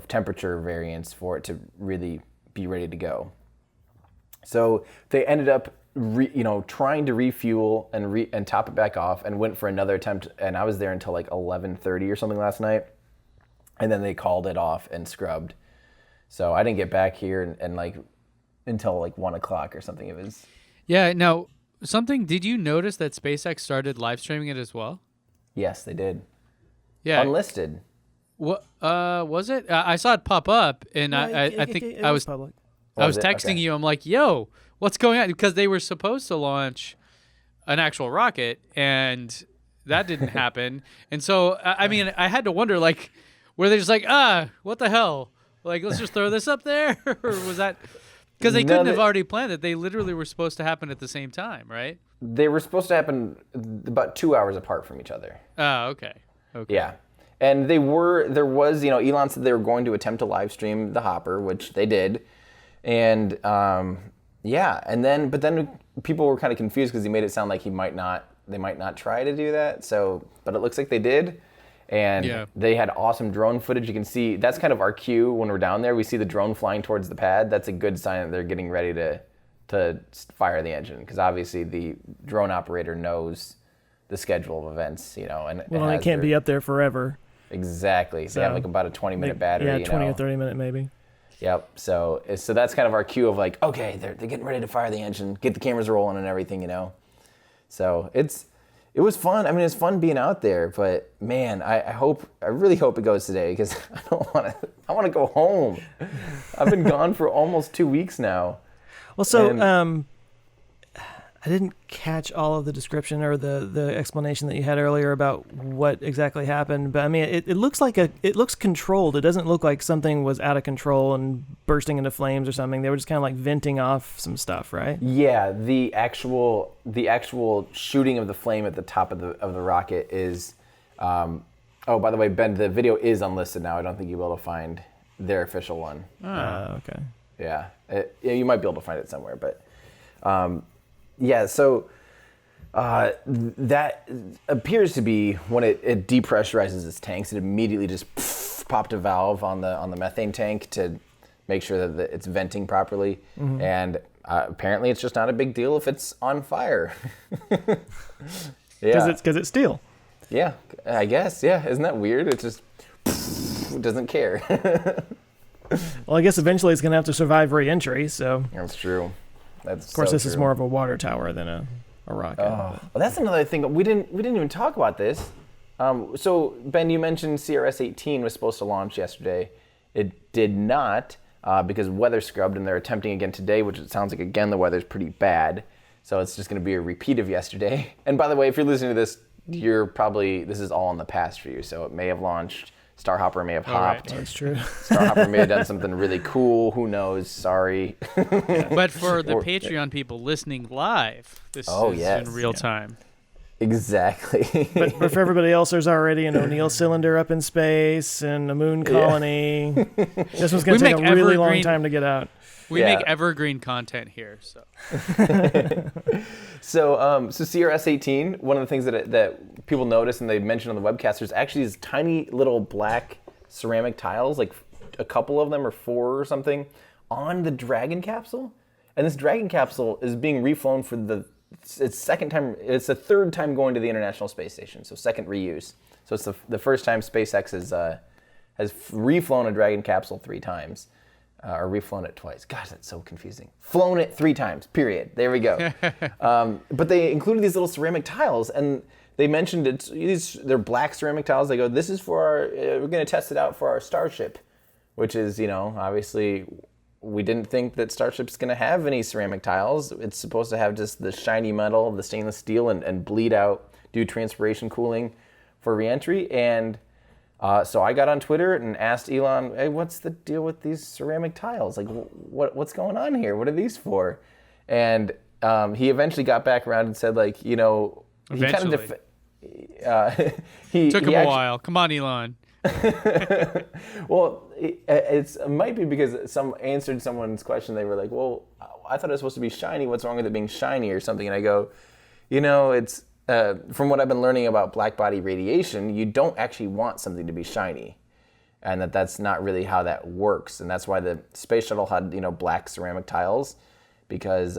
temperature variance for it to really be ready to go. So they ended up trying to refuel and top it back off, and went for another attempt, and I was there until like 11:30 or something last night, and then they called it off and scrubbed. So I didn't get back here and like until like 1 o'clock or something. It was Now did you notice that SpaceX started live streaming it as well? Yes, they did. Yeah, unlisted. What was it? I saw it pop up, and I think I was public. I was texting you. I'm like, yo, what's going on? Because they were supposed to launch an actual rocket, and that didn't happen. And so, I mean, I had to wonder, like, were they just like, what the hell? Like, let's just throw this up there? Or was that... Because they couldn't have already planned it. They literally were supposed to happen at the same time, right? They were supposed to happen about 2 hours apart from each other. Oh, okay. Yeah. And there was, Elon said they were going to attempt to live stream the Hopper, which they did. And, but then people were kind of confused because he made it sound like they might not try to do that. So, but it looks like they did. And they had awesome drone footage. You can see, that's kind of our cue when we're down there. We see the drone flying towards the pad. That's a good sign that they're getting ready to fire the engine. Because obviously the drone operator knows the schedule of events, and it can't be up there forever. Exactly. So they have like about a 20-minute battery. Yeah, 20 or 30 minute maybe. Yep. So that's kind of our cue of like, okay, they're getting ready to fire the engine, get the cameras rolling and everything, So it was fun. I mean, it's fun being out there, but man, I really hope it goes today, because I want to go home. I've been gone for almost 2 weeks now. Well, so I didn't catch all of the description or the explanation that you had earlier about what exactly happened, but I mean, it looks like it looks controlled. It doesn't look like something was out of control and bursting into flames or something. They were just kind of like venting off some stuff, right? Yeah, the actual shooting of the flame at the top of the rocket is. By the way, Ben, the video is unlisted now. I don't think you'll be able to find their official one. Okay. Yeah, you might be able to find it somewhere, but. So that appears to be when it depressurizes its tanks. It immediately just popped a valve on the methane tank to make sure that it's venting properly. Mm-hmm. And apparently, it's just not a big deal if it's on fire. Yeah, because it's steel. Yeah, I guess. Yeah, isn't that weird? It just doesn't care. Well, I guess eventually it's going to have to survive re-entry. So that's true. Of course, this is more of a water tower than a rocket. Well, that's another thing. We didn't even talk about this. So Ben, you mentioned CRS-18 was supposed to launch yesterday. It did not because weather scrubbed, and they're attempting again today, which it sounds like again the weather's pretty bad. So it's just going to be a repeat of yesterday. And by the way, if you're listening to this, this is all in the past for you. So it may have launched. Starhopper may have hopped. Right. That's true. Starhopper may have done something really cool. Who knows? Sorry. But for the Patreon people listening live, this is in real time. Exactly. but for everybody else, there's already an O'Neill cylinder up in space and a moon colony. This one's going to take a really long time to get out. We make evergreen content here. So CRS-18, one of the things that people notice and they mentioned on the webcast, there's actually these tiny little black ceramic tiles, like a couple of them or 4 or something, on the Dragon capsule. And this Dragon capsule is being reflown for it's second time. It's the third time going to the International Space Station, so second reuse. So it's the first time SpaceX has reflown a Dragon capsule 3 times. Or reflown it twice. Gosh, that's so confusing. Flown it 3 times, period. There we go. But they included these little ceramic tiles, and they mentioned they're black ceramic tiles. They go, this is for we're going to test it out for our Starship which is, obviously we didn't think that Starship's going to have any ceramic tiles. It's supposed to have just the shiny metal, the stainless steel, and bleed out, do transpiration cooling for reentry. And so I got on Twitter and asked Elon, hey, what's the deal with these ceramic tiles? Like, what's going on here? What are these for? And he eventually got back around and said, like, Eventually. He Took him a while. Come on, Elon. Well, it might be because some answered someone's question. They were like, well, I thought it was supposed to be shiny. What's wrong with it being shiny or something? And I go, it's from what I've been learning about black body radiation, you don't actually want something to be shiny. And that's not really how that works. And that's why the space shuttle had, black ceramic tiles, because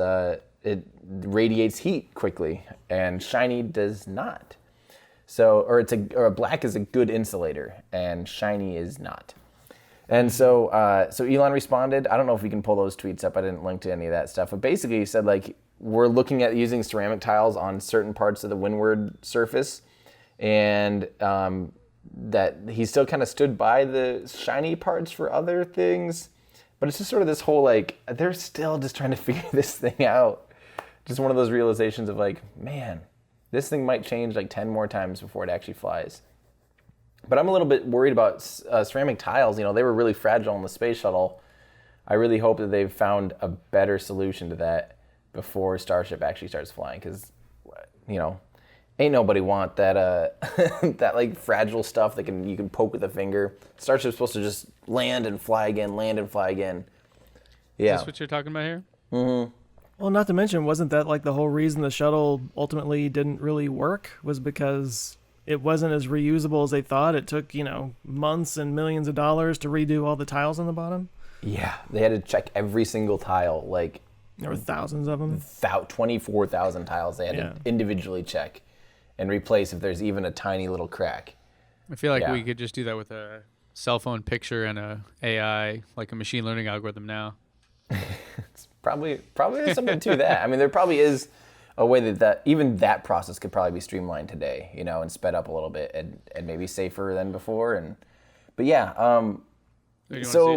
it radiates heat quickly and shiny does not. So, or black is a good insulator, and shiny is not. And so Elon responded. I don't know if we can pull those tweets up. I didn't link to any of that stuff. But basically, he said, like, we're looking at using ceramic tiles on certain parts of the windward surface, and that he still kind of stood by the shiny parts for other things. But it's just sort of this whole, like, they're still just trying to figure this thing out. Just one of those realizations of, like, man, this thing might change like 10 more times before it actually flies. But I'm a little bit worried about ceramic tiles. They were really fragile in the space shuttle. I really hope that they've found a better solution to that before Starship actually starts flying. Because, ain't nobody want that that like fragile stuff that you can poke with a finger. Starship's supposed to just land and fly again, land and fly again. Yeah. Is this what you're talking about here? Mm-hmm. Well, not to mention, wasn't that like the whole reason the shuttle ultimately didn't really work, was because it wasn't as reusable as they thought? It took, months and millions of dollars to redo all the tiles on the bottom. Yeah, they had to check every single tile. Like, there were thousands of them. 24,000 tiles they had to individually check and replace if there's even a tiny little crack. I feel like we could just do that with a cell phone picture and a AI, like a machine learning algorithm now. It's probably there's something to that. I mean, there probably is a way that even that process could probably be streamlined today, and sped up a little bit and maybe safer than before. But yeah. Sorry.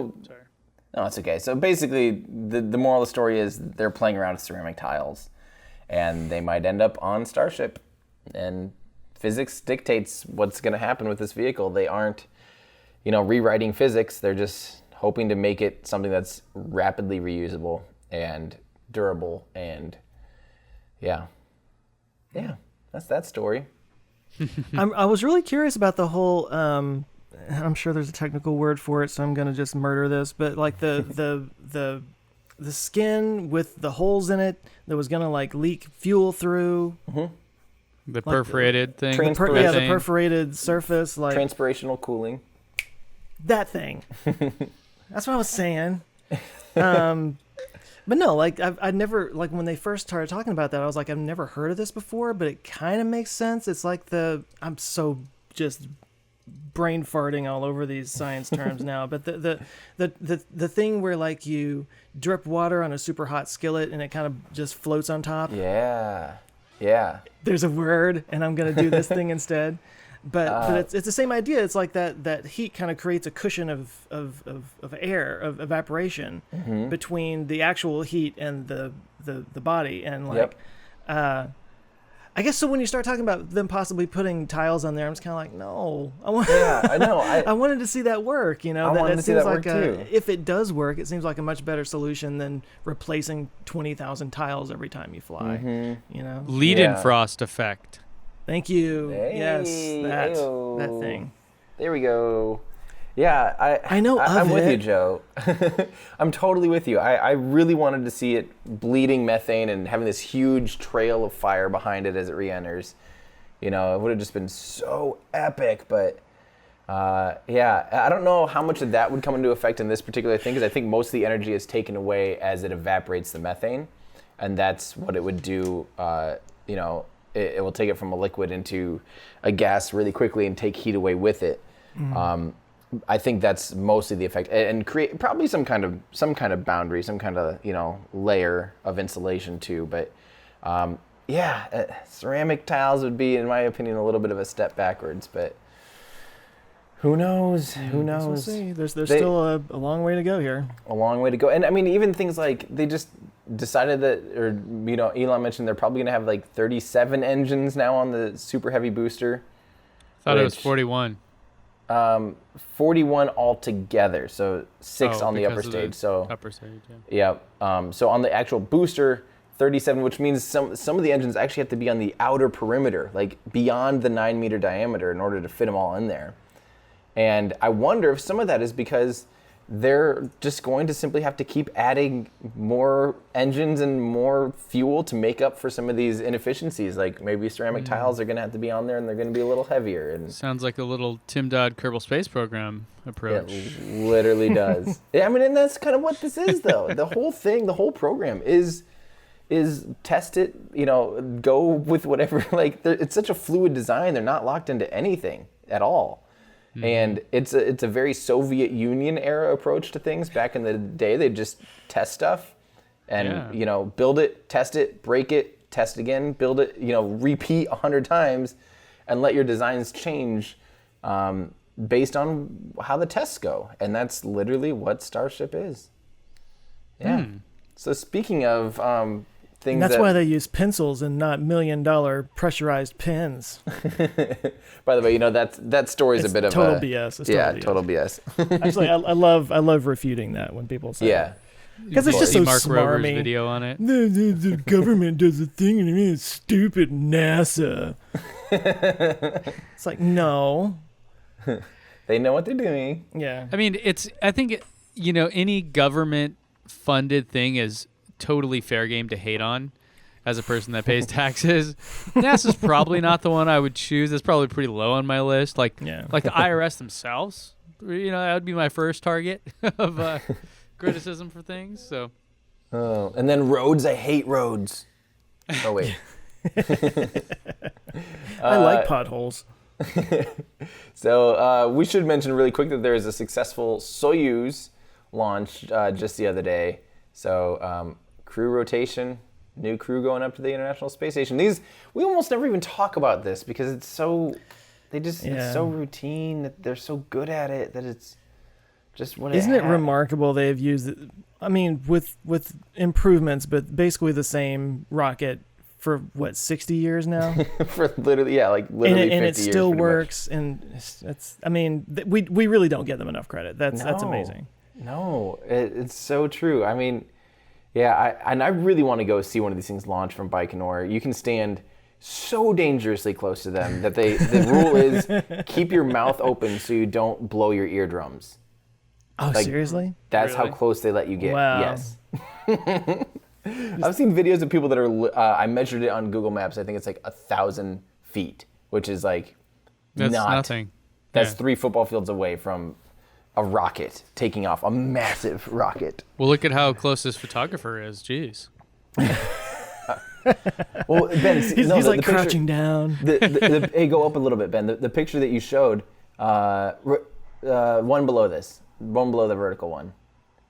No, it's okay. So basically, the moral of the story is they're playing around with ceramic tiles, and they might end up on Starship. And physics dictates what's going to happen with this vehicle. They aren't, rewriting physics. They're just hoping to make it something that's rapidly reusable and durable. And yeah, that's that story. I was really curious about the whole. I'm sure there's a technical word for it, so I'm gonna just murder this. But like the skin with the holes in it that was gonna like leak fuel through. Mm-hmm. The perforated thing. The perforated surface, like transpirational cooling. That thing. That's what I was saying. But no, like I've never, like when they first started talking about that, I was like, I've never heard of this before, but it kind of makes sense. It's like I'm so just brain farting all over these science terms now, but the thing where like you drip water on a super hot skillet and it kind of just floats on top. Yeah. There's a word, and I'm gonna do this thing instead. But it's the same idea. It's like that heat kind of creates a cushion of air, of evaporation between the actual heat and the body. And like, I guess so when you start talking about them possibly putting tiles on there, I'm just kind of like, no. I know. I wanted to see that work, I wanted to see that work too. If it does work, it seems like a much better solution than replacing 20,000 tiles every time you fly, Leidenfrost effect. Thank you. Hey, yes, that thing. There we go. Yeah, I know. I'm with you, Joe. I'm totally with you. I really wanted to see it bleeding methane and having this huge trail of fire behind it as it re-enters. It would have just been so epic. But I don't know how much of that would come into effect in this particular thing, because I think most of the energy is taken away as it evaporates the methane, and that's what it would do. It will take it from a liquid into a gas really quickly and take heat away with it. Mm-hmm. I think that's mostly the effect, and create probably some kind of boundary, some kind of layer of insulation too. But ceramic tiles would be, in my opinion, a little bit of a step backwards. But Who knows? Who knows? We'll see. There's still a long way to go here. A long way to go. And I mean, even things like they just decided that, or Elon mentioned they're probably going to have like 37 engines now on the super heavy booster. Thought it was 41. 41 altogether, so 6 on the upper stage. So upper stage, yeah. Yeah. So on the actual booster, 37, which means some of the engines actually have to be on the outer perimeter, like beyond the 9-meter diameter, in order to fit them all in there. And I wonder if some of that is because they're just going to simply have to keep adding more engines and more fuel to make up for some of these inefficiencies. Like maybe ceramic tiles are going to have to be on there and they're going to be a little heavier. And sounds like a little Tim Dodd Kerbal Space Program approach. It literally does. Yeah, I mean, and that's kind of what this is, though. The whole thing, the whole program is test it, go with whatever. Like, it's such a fluid design. They're not locked into anything at all. And it's a very Soviet Union era approach to things. Back in the day, they'd just test stuff and, build it, test it, break it, test again, build it, repeat 100 times and let your designs change based on how the tests go. And that's literally what Starship is. Yeah. So speaking of things that's why they use pencils and not $1 million pressurized pens. By the way, that story is a bit of total BS. It's total BS. Actually, I love refuting that when people say that. Because it's just so Mark Rover's smarmy. video on it. The government does a thing and it's stupid NASA. It's like, no. They know what they're doing. Yeah. I mean, I think any government funded thing is totally fair game to hate on as a person that pays taxes. NASA's probably not the one I would choose. That's probably pretty low on my list. Like the IRS themselves, that would be my first target of criticism for things. So. Oh, and then roads. I hate roads. Oh wait. I like potholes. So we should mention really quick that there is a successful Soyuz launch just the other day. So crew rotation, new crew going up to the International Space Station. We almost never even talk about this because it's so it's so routine that they're so good at it that it's just what. Isn't it remarkable they've used it? I mean, with improvements, but basically the same rocket for 60 years now. For literally 50 and years. it still works, and it's. I mean, we really don't give them enough credit. That's amazing. No, it's so true. I mean, yeah, I really want to go see one of these things launch from Baikonur. You can stand so dangerously close to them that the rule is keep your mouth open so you don't blow your eardrums. Oh, seriously? That's how close they let you get. Wow. Yes. I've seen videos of people that are. I measured it on Google Maps. I think it's like 1,000 feet, which is like that's nothing. That's 3 football fields away from a rocket taking off, a massive rocket. Well, look at how close this photographer is. Jeez. Well, Ben, he's like crouching down. Hey, go up a little bit, Ben. The picture that you showed, one below this, one below the vertical one,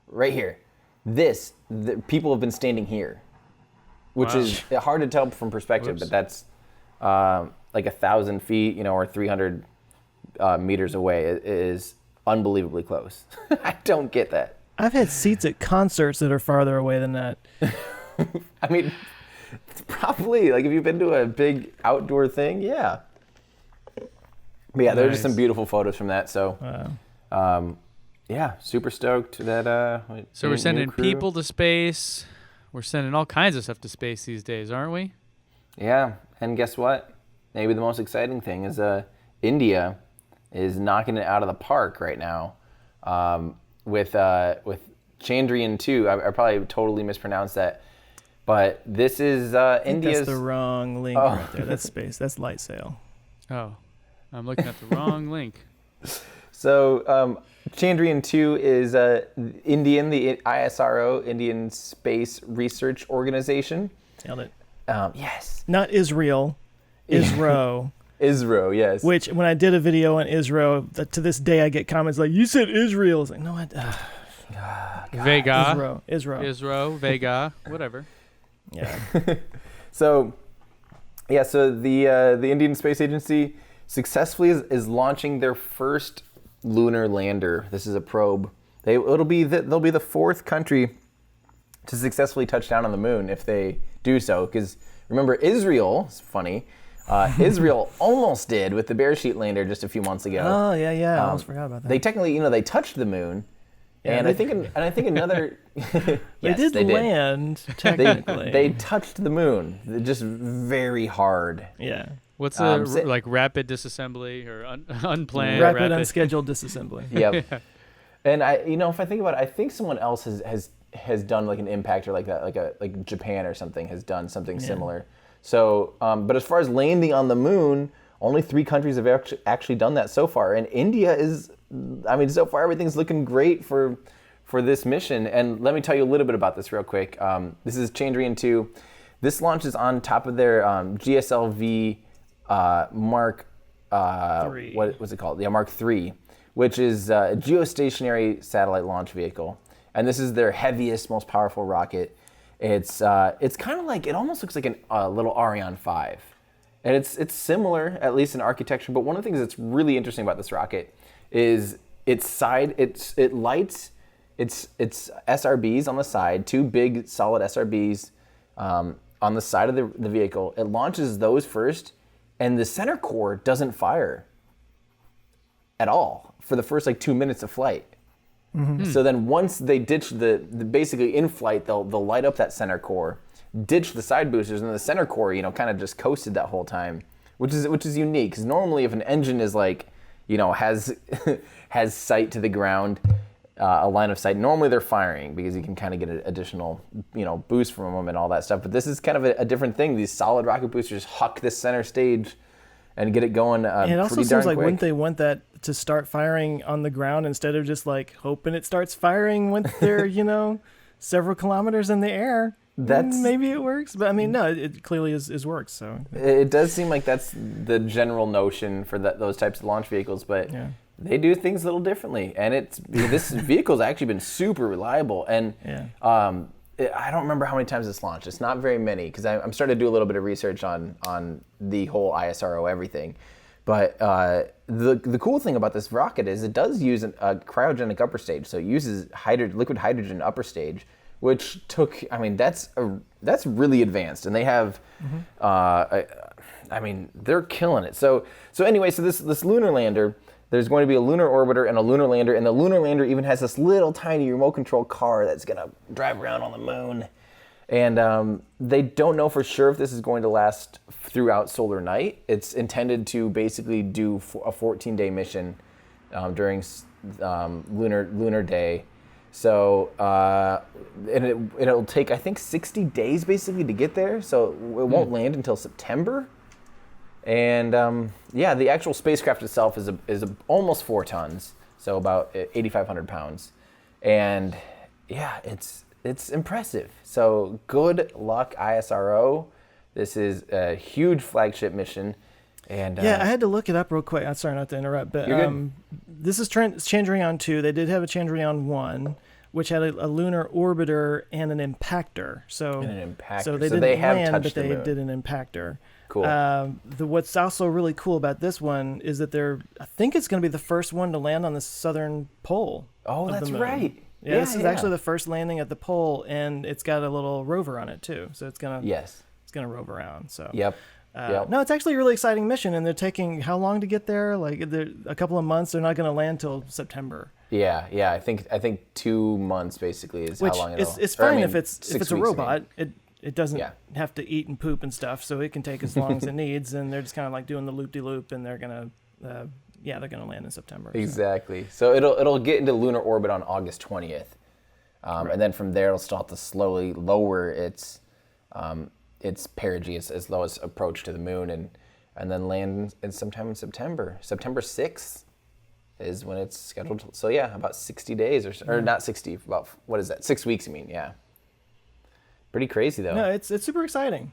right here. The people have been standing here, which is hard to tell from perspective, but that's like 1,000 feet, or 300 meters away. It is unbelievably close. I don't get that. I've had seats at concerts that are farther away than that. I mean, it's probably like if you've been to a big outdoor thing, yeah. But yeah, there are just some beautiful photos from that. So, yeah, super stoked that. So we're sending people to space. We're sending all kinds of stuff to space these days, aren't we? Yeah, and guess what? Maybe the most exciting thing is India is knocking it out of the park right now with Chandrayaan 2. I probably totally mispronounced that, but this is India's. That's the wrong link right there. That's space. That's Lightsail. Oh, I'm looking at the wrong link. So Chandrayaan 2 is the ISRO, Indian Space Research Organization. Nailed it. Yes. Not Israel. ISRO. ISRO, yes. Which, when I did a video on ISRO, to this day I get comments like, you said Israel. It's like, no, Vega. ISRO. Vega, whatever. Yeah. So the Indian Space Agency successfully is launching their first lunar lander. This is a probe. They'll be the fourth country to successfully touch down on the moon if they do so. Because remember, Israel, it's funny, Israel almost did with the Beresheet lander just a few months ago. Oh, yeah. I almost forgot about that. They technically, they touched the moon. Yeah, I think another. They Yes, did they land, technically. They touched the moon, just very hard. Yeah. What's like rapid disassembly or unplanned? Rapid unscheduled disassembly. Yep. And if I think about it, I think someone else has done like an impactor like that, like Japan or something has done something similar. So, but as far as landing on the moon, only 3 countries have actually done that so far, and India is. I mean, so far everything's looking great for this mission. And let me tell you a little bit about this real quick. This is Chandrayaan 2. This launches on top of their GSLV Mark 3. What was it called? Yeah, Mark 3, which is a geostationary satellite launch vehicle. And this is their heaviest, most powerful rocket. It's kind of like, it almost looks like a little Ariane 5. And it's similar, at least in architecture. But one of the things that's really interesting about this rocket is it lights its SRBs on the side, 2 big solid SRBs on the side of the vehicle. It launches those first, and the center core doesn't fire at all for the first 2 minutes of flight. Mm-hmm. So then once they ditch the basically in flight, they'll light up that center core, ditch the side boosters, and the center core kind of just coasted that whole time, which is unique, because normally if an engine is has sight to the ground, a line of sight, normally they're firing because you can kind of get an additional boost from them and all that stuff. But this is kind of a different thing. These solid rocket boosters huck this center stage and get it going it also pretty seems darn like quick. wouldn't they want that to start firing on the ground instead of just hoping it starts firing once they're several kilometers in the air? Maybe it works, but I mean, no, it clearly is works. So it does seem like that's the general notion for those types of launch vehicles, but they do things a little differently. And this vehicle's actually been super reliable. And I don't remember how many times it's launched. It's not very many, because I'm starting to do a little bit of research on the whole ISRO everything. But the cool thing about this rocket is it does use a cryogenic upper stage, so it uses liquid hydrogen upper stage, which that's really advanced, and they have, they're killing it. So this lunar lander, there's going to be a lunar orbiter and a lunar lander, and the lunar lander even has this little tiny remote control car that's gonna drive around on the moon. And they don't know for sure if this is going to last throughout solar night. It's intended to basically do a 14-day mission during lunar day. So it'll take, I think, 60 days basically to get there. So it won't land until September. And the actual spacecraft itself is almost 4 tons, so about 8,500 pounds. And it's impressive. So good luck, ISRO. This is a huge flagship mission. And I had to look it up real quick. I'm sorry not to interrupt, but this is Chandrayaan 2. They did have a Chandrayaan 1, which had a lunar orbiter and an impactor. So they didn't land, but they did an impactor. Cool. What's also really cool about this one is that I think it's going to be the first one to land on the southern pole. Oh, that's right. Yeah, this is actually the first landing at the pole, and it's got a little rover on it too. So it's gonna rove around. So Yep. No, it's actually a really exciting mission, and they're taking how long to get there? A couple of months. They're not going to land till September. Yeah. I think 2 months basically is how long it'll. It's fine if it's a robot. It doesn't have to eat and poop and stuff, so it can take as long as it needs. And they're just kind of doing the loop-de-loop, and they're gonna land in September. Exactly. So it'll get into lunar orbit on August 20th, and then from there it'll start to slowly lower its perigee, its lowest approach to the moon, and then land sometime in September. September 6th is when it's scheduled. So about 60 days or not 60. About 6 weeks? I mean, yeah. Pretty crazy though. No, it's super exciting.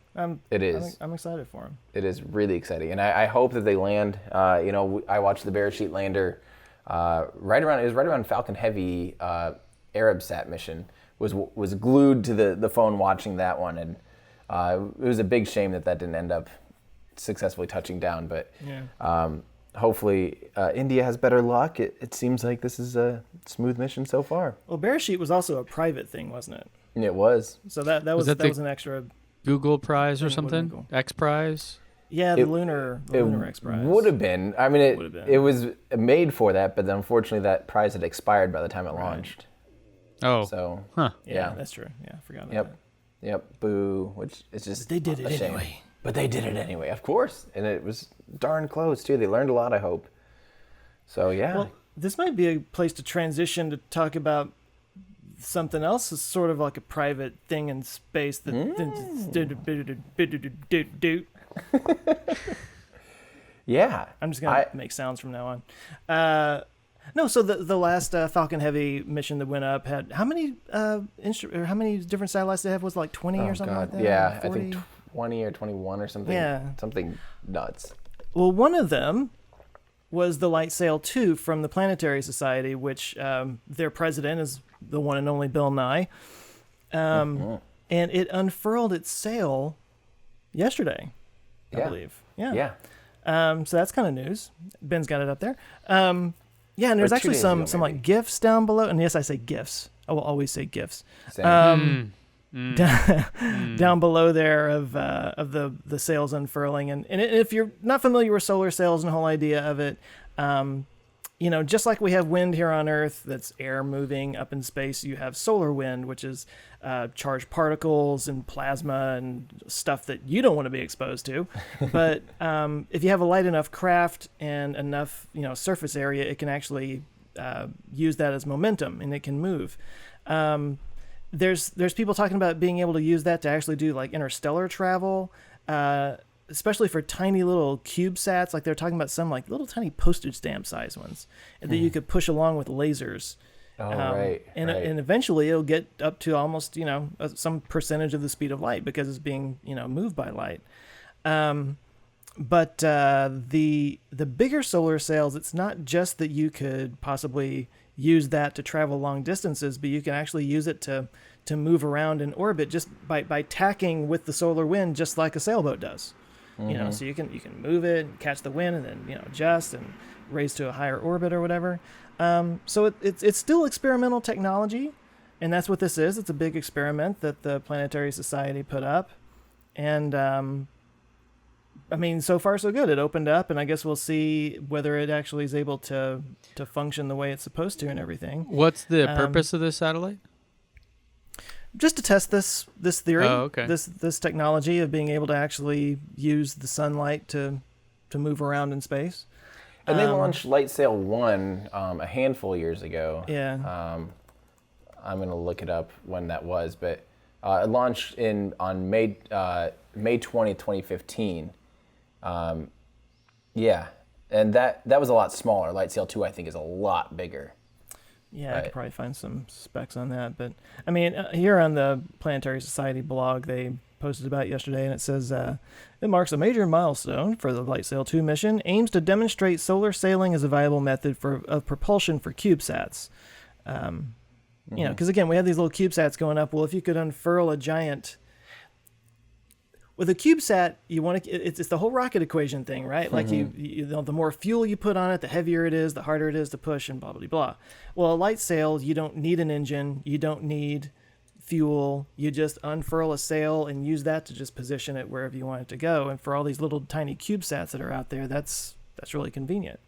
It is. I'm excited for them. It is really exciting, and I hope that they land. I watched the Beresheet lander right around Falcon Heavy Arabsat mission. Was glued to the phone watching that one, and it was a big shame that didn't end up successfully touching down. But hopefully India has better luck. It seems like this is a smooth mission so far. Well, Bearsheet was also a private thing, wasn't it? It was. So that was an extra Google Prize or thing it would've something? been X Prize? Yeah, the Lunar X Prize. Would have been. I mean, Would've been. it was made for that, but unfortunately that prize had expired by the time it launched. Oh. So, Yeah, that's true. Yeah, I forgot about that. Yep, boo, which is just They did it a shame. anyway. But they did it anyway, of course. And it was darn close, too. They learned a lot, I hope. So, yeah. Well, this might be a place to transition to talk about something else. Is sort of like a private thing in space that. Yeah. I'm just gonna make sounds from now on. No, so the last Falcon Heavy mission that went up had how many how many different satellites they have? Was it like 20 or something like that? Yeah, I 40? think 20 or 21 or something. Yeah. Something nuts. Well, one of them was the Lightsail 2 from the Planetary Society, which their president is the one and only Bill Nye. And it unfurled its sail yesterday, I believe. Yeah. So that's kind of news. Ben's got it up there. Yeah, and there's actually some like GIFs down below. And yes, I say GIFs. I will always say GIFs. Same. Down below there of the sails unfurling, and if you're not familiar with solar sails and the whole idea of it, just like we have wind here on Earth, that's air moving up in space, you have solar wind, which is charged particles and plasma and stuff that you don't want to be exposed to. But if you have a light enough craft and enough surface area, it can actually use that as momentum, and it can move. There's people talking about being able to use that to actually do like interstellar travel, especially for tiny little CubeSats. Like they're talking about some like little tiny postage stamp size ones that you could push along with lasers. Right. And eventually it'll get up to almost some percentage of the speed of light because it's being moved by light. But the bigger solar sails, it's not just that you could possibly use that to travel long distances, but you can actually use it to move around in orbit just by tacking with the solar wind, just like a sailboat does. So you can move it and catch the wind and then adjust and raise to a higher orbit or whatever. So it's still experimental technology, and that's what this is. It's a big experiment that the Planetary Society put up, and I mean, so far so good. It opened up, and I guess we'll see whether it actually is able to function the way it's supposed to and everything. What's the purpose of this satellite? Just to test this theory, okay. this technology of being able to actually use the sunlight to move around in space. And they launched Lightsail 1 a handful of years ago. Yeah. I'm going to look it up when that was, but it launched on May 20, 2015. Yeah, and that was a lot smaller. Lightsail 2, I think, is a lot bigger. Yeah, I could probably find some specs on that. But, I mean, here on the Planetary Society blog, they posted about yesterday, and it says, it marks a major milestone for the Lightsail 2 mission, aims to demonstrate solar sailing as a viable method of propulsion for CubeSats. Because, again, we have these little CubeSats going up. Well, if you could unfurl a giant... With a CubeSat, you want to. It's the whole rocket equation thing, right? Like the more fuel you put on it, the heavier it is, the harder it is to push, and blah blah blah. Well, a light sail, you don't need an engine, you don't need fuel. You just unfurl a sail and use that to just position it wherever you want it to go. And for all these little tiny CubeSats that are out there, that's really convenient.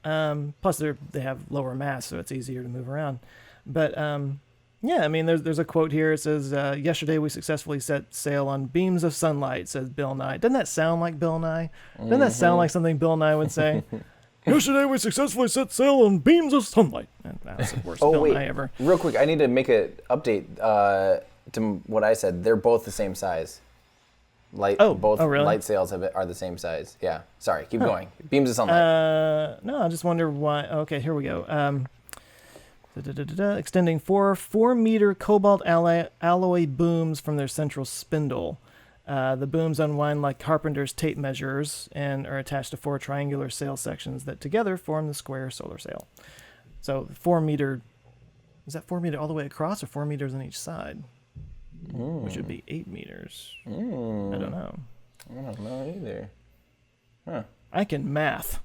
Plus, they have lower mass, so it's easier to move around. But yeah, I mean, there's a quote here. It says, yesterday we successfully set sail on beams of sunlight, says Bill Nye. Doesn't that sound like Bill Nye? Doesn't that sound like something Bill Nye would say? Yesterday we successfully set sail on beams of sunlight. That's the worst Bill Nye ever. Real quick, I need to make an update to what I said. They're both the same size. Both really? light sails are the same size. Yeah, sorry, keep going. Beams of sunlight. No, I just wonder why. Okay, here we go. Extending 4-meter cobalt alloy booms from their central spindle. The booms unwind like carpenter's tape measures and are attached to 4 triangular sail sections that together form the square solar sail. So 4 meter, is that 4 meter all the way across or 4 meters on each side? Which would be 8 meters. I don't know. I don't know either. Huh. I can math.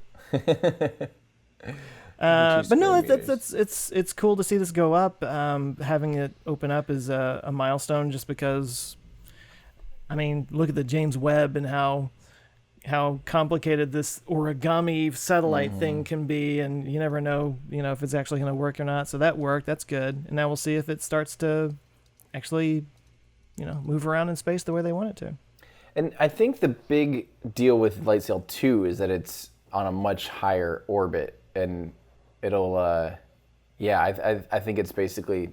But no, it's cool to see this go up. Having it open up is a milestone, just because. I mean, look at the James Webb and how complicated this origami satellite thing can be, and you never know, if it's actually going to work or not. So that worked. That's good. And now we'll see if it starts to actually, move around in space the way they want it to. And I think the big deal with Lightsail 2 is that it's on a much higher orbit, and it'll, I think it's basically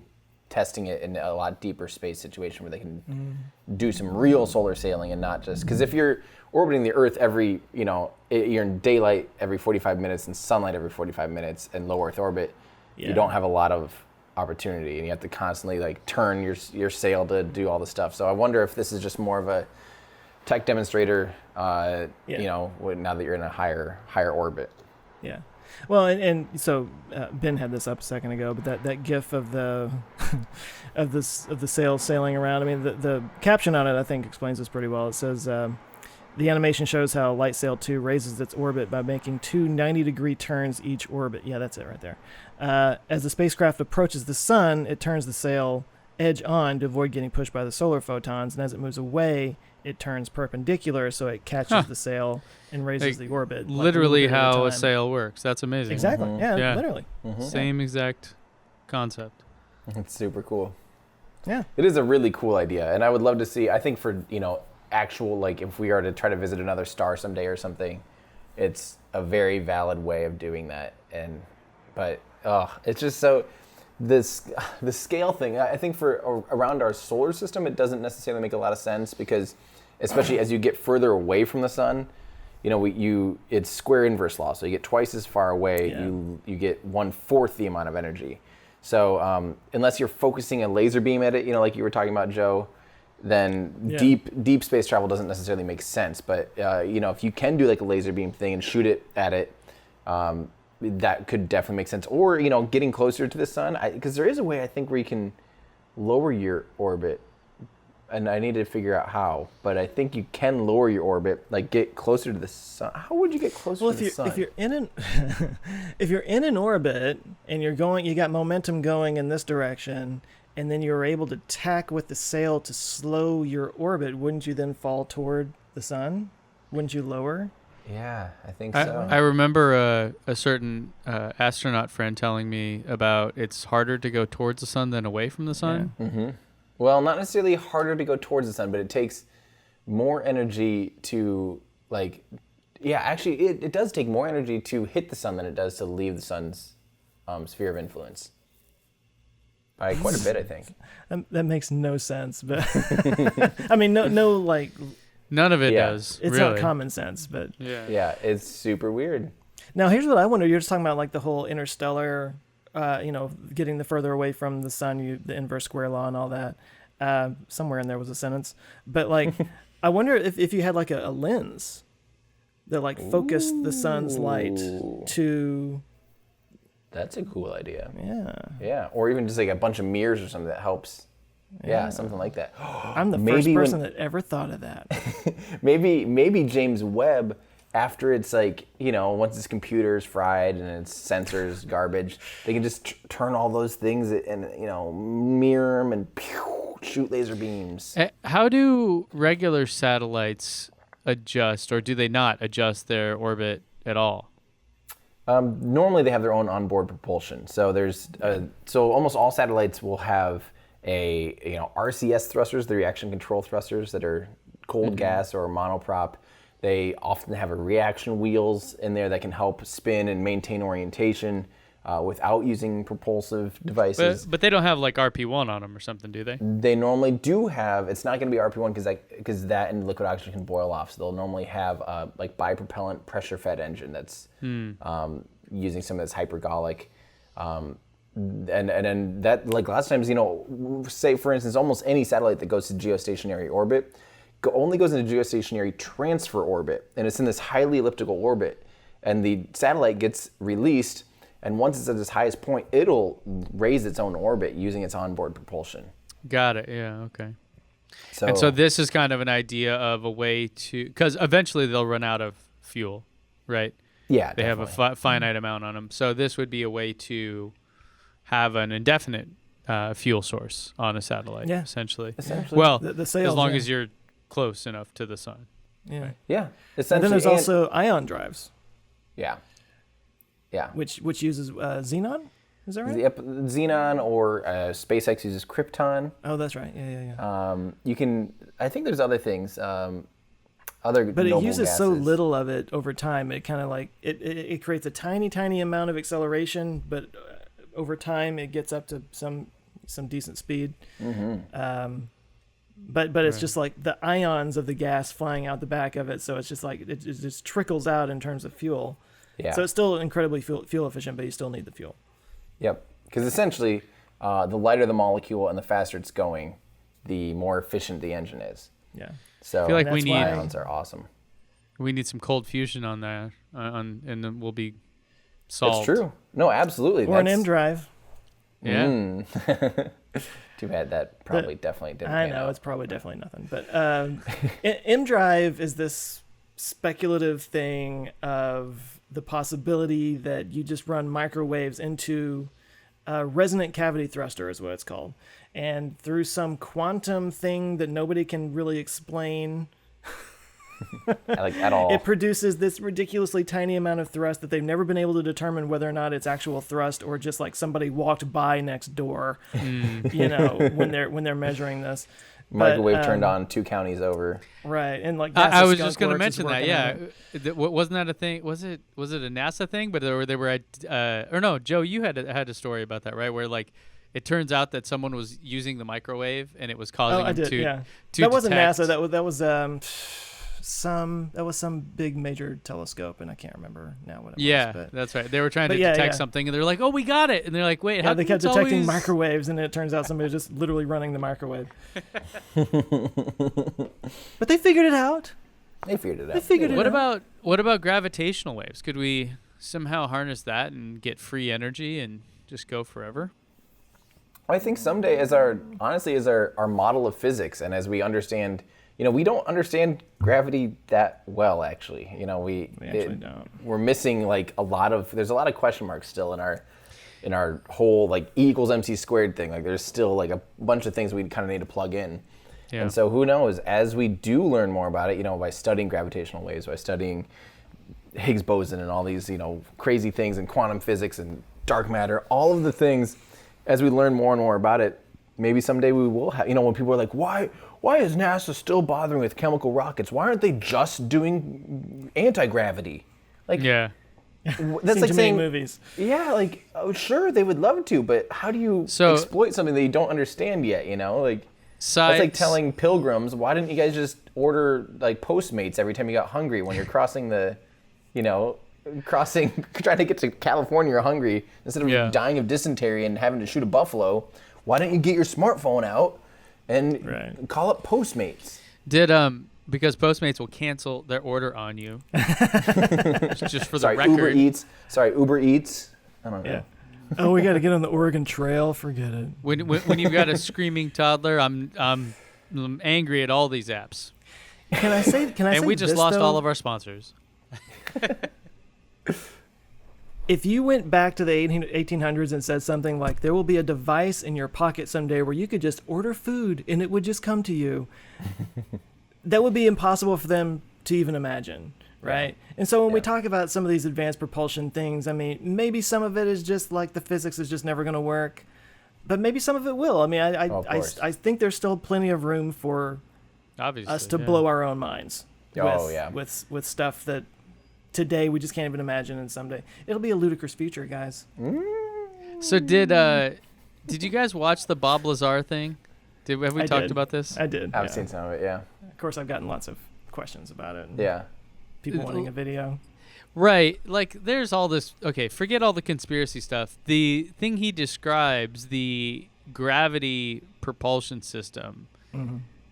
testing it in a lot deeper space situation where they can do some real solar sailing and not just, because if you're orbiting the Earth every, you're in daylight every 45 minutes and sunlight every 45 minutes and low Earth orbit, you don't have a lot of opportunity, and you have to constantly turn your sail to do all the stuff. So I wonder if this is just more of a tech demonstrator, now that you're in a higher orbit. Yeah. Well, and so Ben had this up a second ago, but that GIF of the of the sail sailing around. I mean, the caption on it I think explains this pretty well. It says the animation shows how Lightsail 2 raises its orbit by making two 90-degree turns each orbit. Yeah, that's it right there. As the spacecraft approaches the sun, it turns the sail edge on to avoid getting pushed by the solar photons, and as it moves away, it turns perpendicular so it catches the sail and raises the orbit. Literally how a sail works. That's amazing. Exactly. Yeah, literally. Same exact concept. It's super cool. Yeah. It is a really cool idea, and I would love to see, I think for, actual, if we are to try to visit another star someday or something, it's a very valid way of doing that. But it's just so, the scale thing, I think for around our solar system, it doesn't necessarily make a lot of sense, because especially as you get further away from the sun, it's square inverse law. So you get twice as far away, you get 1/4 the amount of energy. So unless you're focusing a laser beam at it, like you were talking about, Joe, then deep space travel doesn't necessarily make sense. But if you can do a laser beam thing and shoot it at it, that could definitely make sense. Or getting closer to the sun, because there is a way I think where you can lower your orbit, and I need to figure out how. But I think you can lower your orbit, get closer to the sun. How would you get closer to the sun? If you're in an if you're in an orbit and you got momentum going in this direction, and then you're able to tack with the sail to slow your orbit, wouldn't you then fall toward the sun? Wouldn't you lower? Yeah, I think so. I remember a certain astronaut friend telling me about it's harder to go towards the sun than away from the sun. Yeah. Mm-hmm. Well, not necessarily harder to go towards the sun, but it takes more energy to actually it does take more energy to hit the sun than it does to leave the sun's sphere of influence. By quite a bit, I think. That makes no sense, but I mean, no, none of it does. It's really not common sense, but yeah, it's super weird. Now, here's what I wonder. You're just talking about the whole interstellar, getting the further away from the sun, the inverse square law and all that. Somewhere in there was a sentence, but I wonder if you had a lens that focused the sun's light to. That's a cool idea. Yeah. Yeah, or even just a bunch of mirrors or something that helps. Yeah, something like that. I'm the first person that ever thought of that. maybe James Webb, after it's once his computer's fried and its sensors garbage, they can just turn all those things and mirror them and shoot laser beams. How do regular satellites adjust, or do they not adjust their orbit at all? Normally they have their own onboard propulsion. So so almost all satellites will have RCS thrusters, the reaction control thrusters that are cold gas or monoprop. They often have reaction wheels in there that can help spin and maintain orientation without using propulsive devices. But they don't have RP1 on them or something, do they? They normally do have. It's not going to be RP1 because that and liquid oxygen can boil off. So they'll normally have bipropellant pressure-fed engine that's using some of this hypergolic. And that lots of times, say for instance, almost any satellite that goes to geostationary orbit only goes into geostationary transfer orbit, and it's in this highly elliptical orbit, and the satellite gets released, and once it's at its highest point, it'll raise its own orbit using its onboard propulsion. Got it. Yeah. Okay. So this is kind of an idea of a way to, because eventually they'll run out of fuel, right? Yeah, They have a definitely. finite amount on them. So this would be a way to have an indefinite fuel source on a satellite, Yeah. essentially. Essentially. The sails, as long yeah. as you're close enough to the sun. Yeah. Right. Yeah, And essentially. then there's also ion drives, Yeah. Yeah. which uses xenon. Is that right? Xenon or SpaceX uses Krypton. Oh, that's right. Yeah. You can. I think there's other things. Other. But it noble uses so gases. little of it over time. It kind of like it creates a tiny amount of acceleration, but over time it gets up to some decent speed. But it's just like the ions of the gas flying out the back of it, so it's just like it just trickles out in terms of fuel. Yeah. So it's still incredibly fuel efficient, but you still need the fuel. Yep. Because essentially, the lighter the molecule and the faster it's going, the more efficient the engine is. Yeah. So I feel like we need- ions are awesome. We need some cold fusion on that, and then we'll be solved. It's true. No, absolutely. Or an M drive. Yeah. Too bad that probably definitely didn't. I pan know out. it's probably definitely nothing, but M drive is this speculative thing of the possibility that you just run microwaves into a resonant cavity thruster is what it's called, and through some quantum thing that nobody can really explain, like at all. it produces this ridiculously tiny amount of thrust that they've never been able to determine whether or not it's actual thrust or just like somebody walked by next door, you know, when they're measuring this. Microwave But, turned on 2 counties over. Right, and like I NASA was Skunk just going to Works is mention that. working on Yeah, it. wasn't that a thing? Was it a NASA thing? But they were at or no, Joe, you had a story about that, right? Where like it turns out that someone was using the microwave and it was causing I them did, to yeah. to That wasn't detect- NASA. That was some big major telescope, and I can't remember now what it Yeah, was. But that's right. They were trying to But yeah, detect yeah. something, and they're like, "Oh, we got it!" And they're like, "Wait, yeah, how they come kept it's detecting always-" microwaves, and it turns out somebody was just literally running the microwave. But they figured it out. They figured it out. They figured it What out. what about gravitational waves? Could we somehow harness that and get free energy and just go forever? I think someday, as our model of physics, and as we understand, we don't understand gravity that well. Actually, We actually don't. We're missing like there's a lot of question marks still in our whole like E equals MC squared thing. Like there's still like a bunch of things we kind of need to plug in. Yeah. And so who knows? As we do learn more about it, by studying gravitational waves, by studying Higgs boson and all these crazy things and quantum physics and dark matter, all of the things. As we learn more and more about it, maybe someday we will have, when people are like, why is NASA still bothering with chemical rockets? Why aren't they just doing anti-gravity? Like, Yeah. that's Seen like too many saying, movies. yeah, like, oh, sure, they would love to, but how do you So- exploit something that you don't understand yet, Like, that's like telling pilgrims, why didn't you guys just order, like, Postmates every time you got hungry when you're crossing the, trying to get to California or hungry, instead of dying of dysentery and having to shoot a buffalo, why don't you get your smartphone out and call up Postmates? Did because Postmates will cancel their order on you. Just for the record. Uber Eats. I don't know. Yeah. Oh, we got to get on the Oregon Trail. Forget it. When you've got a screaming toddler, I'm angry at all these apps. Can I say? And we just this, lost though? all of our sponsors. If you went back to the 1800s and said something like, there will be a device in your pocket someday where you could just order food and it would just come to you, that would be impossible for them to even imagine, right? And so when we talk about some of these advanced propulsion things, I mean, maybe some of it is just like the physics is just never going to work, but maybe some of it will. I mean, I think there's still plenty of room for Obviously, us to blow our own minds with stuff that today we just can't even imagine, and someday it'll be a ludicrous future, guys. So did you guys watch the Bob Lazar thing? Have we talked about this? I did. I've seen some of it, yeah. Of course, I've gotten lots of questions about it. Yeah. People wanting a video. Right. Like, there's all this. Okay, forget all the conspiracy stuff. The thing he describes, the gravity propulsion system,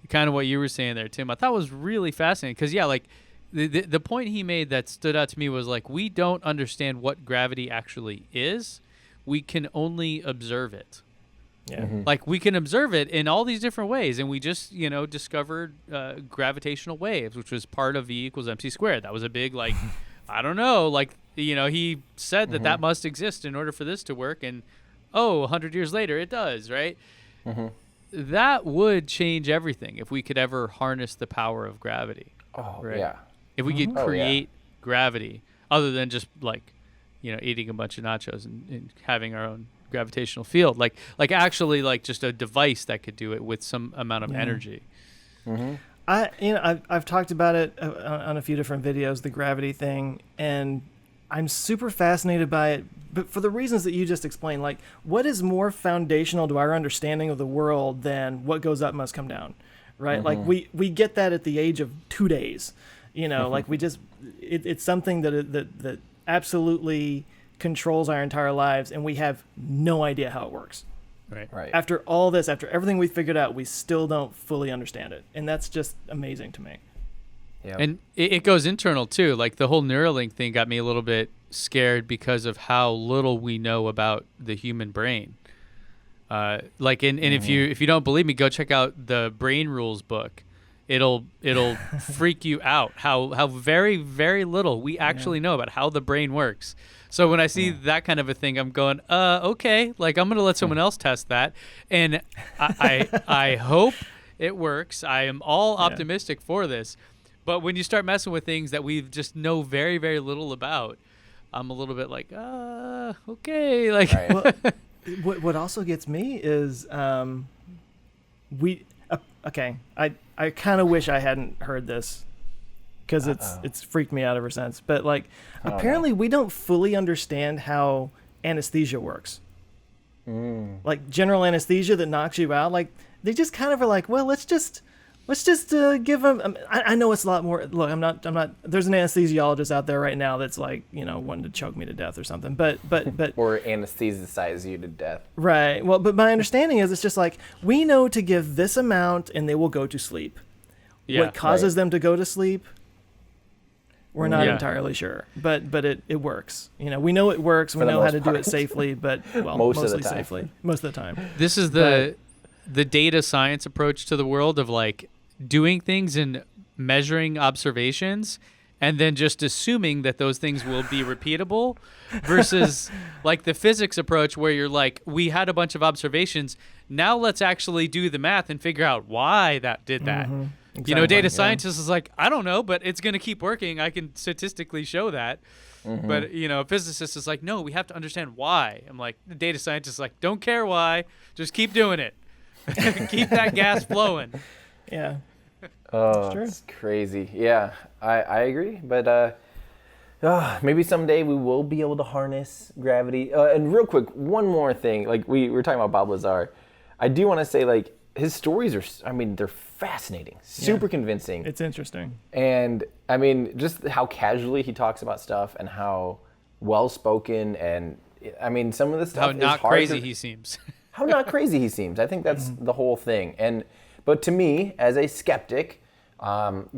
kind of what you were saying there, Tim, I thought was really fascinating. Because, yeah, like, the point he made that stood out to me was, like, we don't understand what gravity actually is. We can only observe it. Yeah. Like, we can observe it in all these different ways, and we just, discovered gravitational waves, which was part of E equals MC squared. That was a big, like, I don't know. Like, he said that must exist in order for this to work. And, 100 years later, it does, right? Mm-hmm. That would change everything if we could ever harness the power of gravity. Oh, right? yeah. If we could create gravity other than just like, eating a bunch of nachos and having our own gravitational field, like actually like just a device that could do it with some amount of energy. Mm-hmm. I've talked about it on a few different videos, the gravity thing, and I'm super fascinated by it, but for the reasons that you just explained. Like, what is more foundational to our understanding of the world than what goes up must come down, right? Mm-hmm. Like we get that at the age of 2 days, like we just it's something that absolutely controls our entire lives, and we have no idea how it works. Right. After all this, after everything we figured out, we still don't fully understand it, and that's just amazing to me. Yep. And it goes internal too. Like the whole Neuralink thing got me a little bit scared because of how little we know about the human brain. If you don't believe me, go check out the Brain Rules book. It'll freak you out how very, very little we actually know about how the brain works. So when I see that kind of a thing, I'm going, okay, like I'm gonna let someone else test that, and I hope it works. I am all optimistic for this, but when you start messing with things that we just know very, very little about, I'm a little bit like, okay, like. Right. Well, what also gets me is I kind of wish I hadn't heard this, because it's freaked me out ever since. But like, apparently we don't fully understand how anesthesia works. Like general anesthesia that knocks you out. Like they just kind of are like, well, let's just give them. I know it's a lot more. Look, I'm not. There's an anesthesiologist out there right now that's like, wanting to choke me to death or something. But or anesthesize you to death. Right. Well, but my understanding is it's just like, we know to give this amount and they will go to sleep. Yeah, what causes them to go to sleep, we're not entirely sure. But it works. We know it works. We know how to do it safely, but mostly safely. Most of the time. This is the data science approach to the world of like doing things and measuring observations and then just assuming that those things will be repeatable versus like the physics approach where you're like, we had a bunch of observations. Now let's actually do the math and figure out why that did that. Mm-hmm. Exactly, Data scientist is like, I don't know, but it's going to keep working. I can statistically show that. Mm-hmm. But, a physicist is like, no, we have to understand why. I'm like, the data scientist is like, don't care why. Just keep doing it. Keep that gas flowing. Yeah. Oh, it's crazy. Yeah, I agree. But maybe someday we will be able to harness gravity. And real quick, one more thing. Like we were talking about Bob Lazar. I do want to say, like, his stories they're fascinating, super convincing. It's interesting. And just how casually he talks about stuff and how well-spoken, and some of the stuff how is not hard crazy he seems. How not crazy he seems. I think that's the whole thing. But to me, as a skeptic,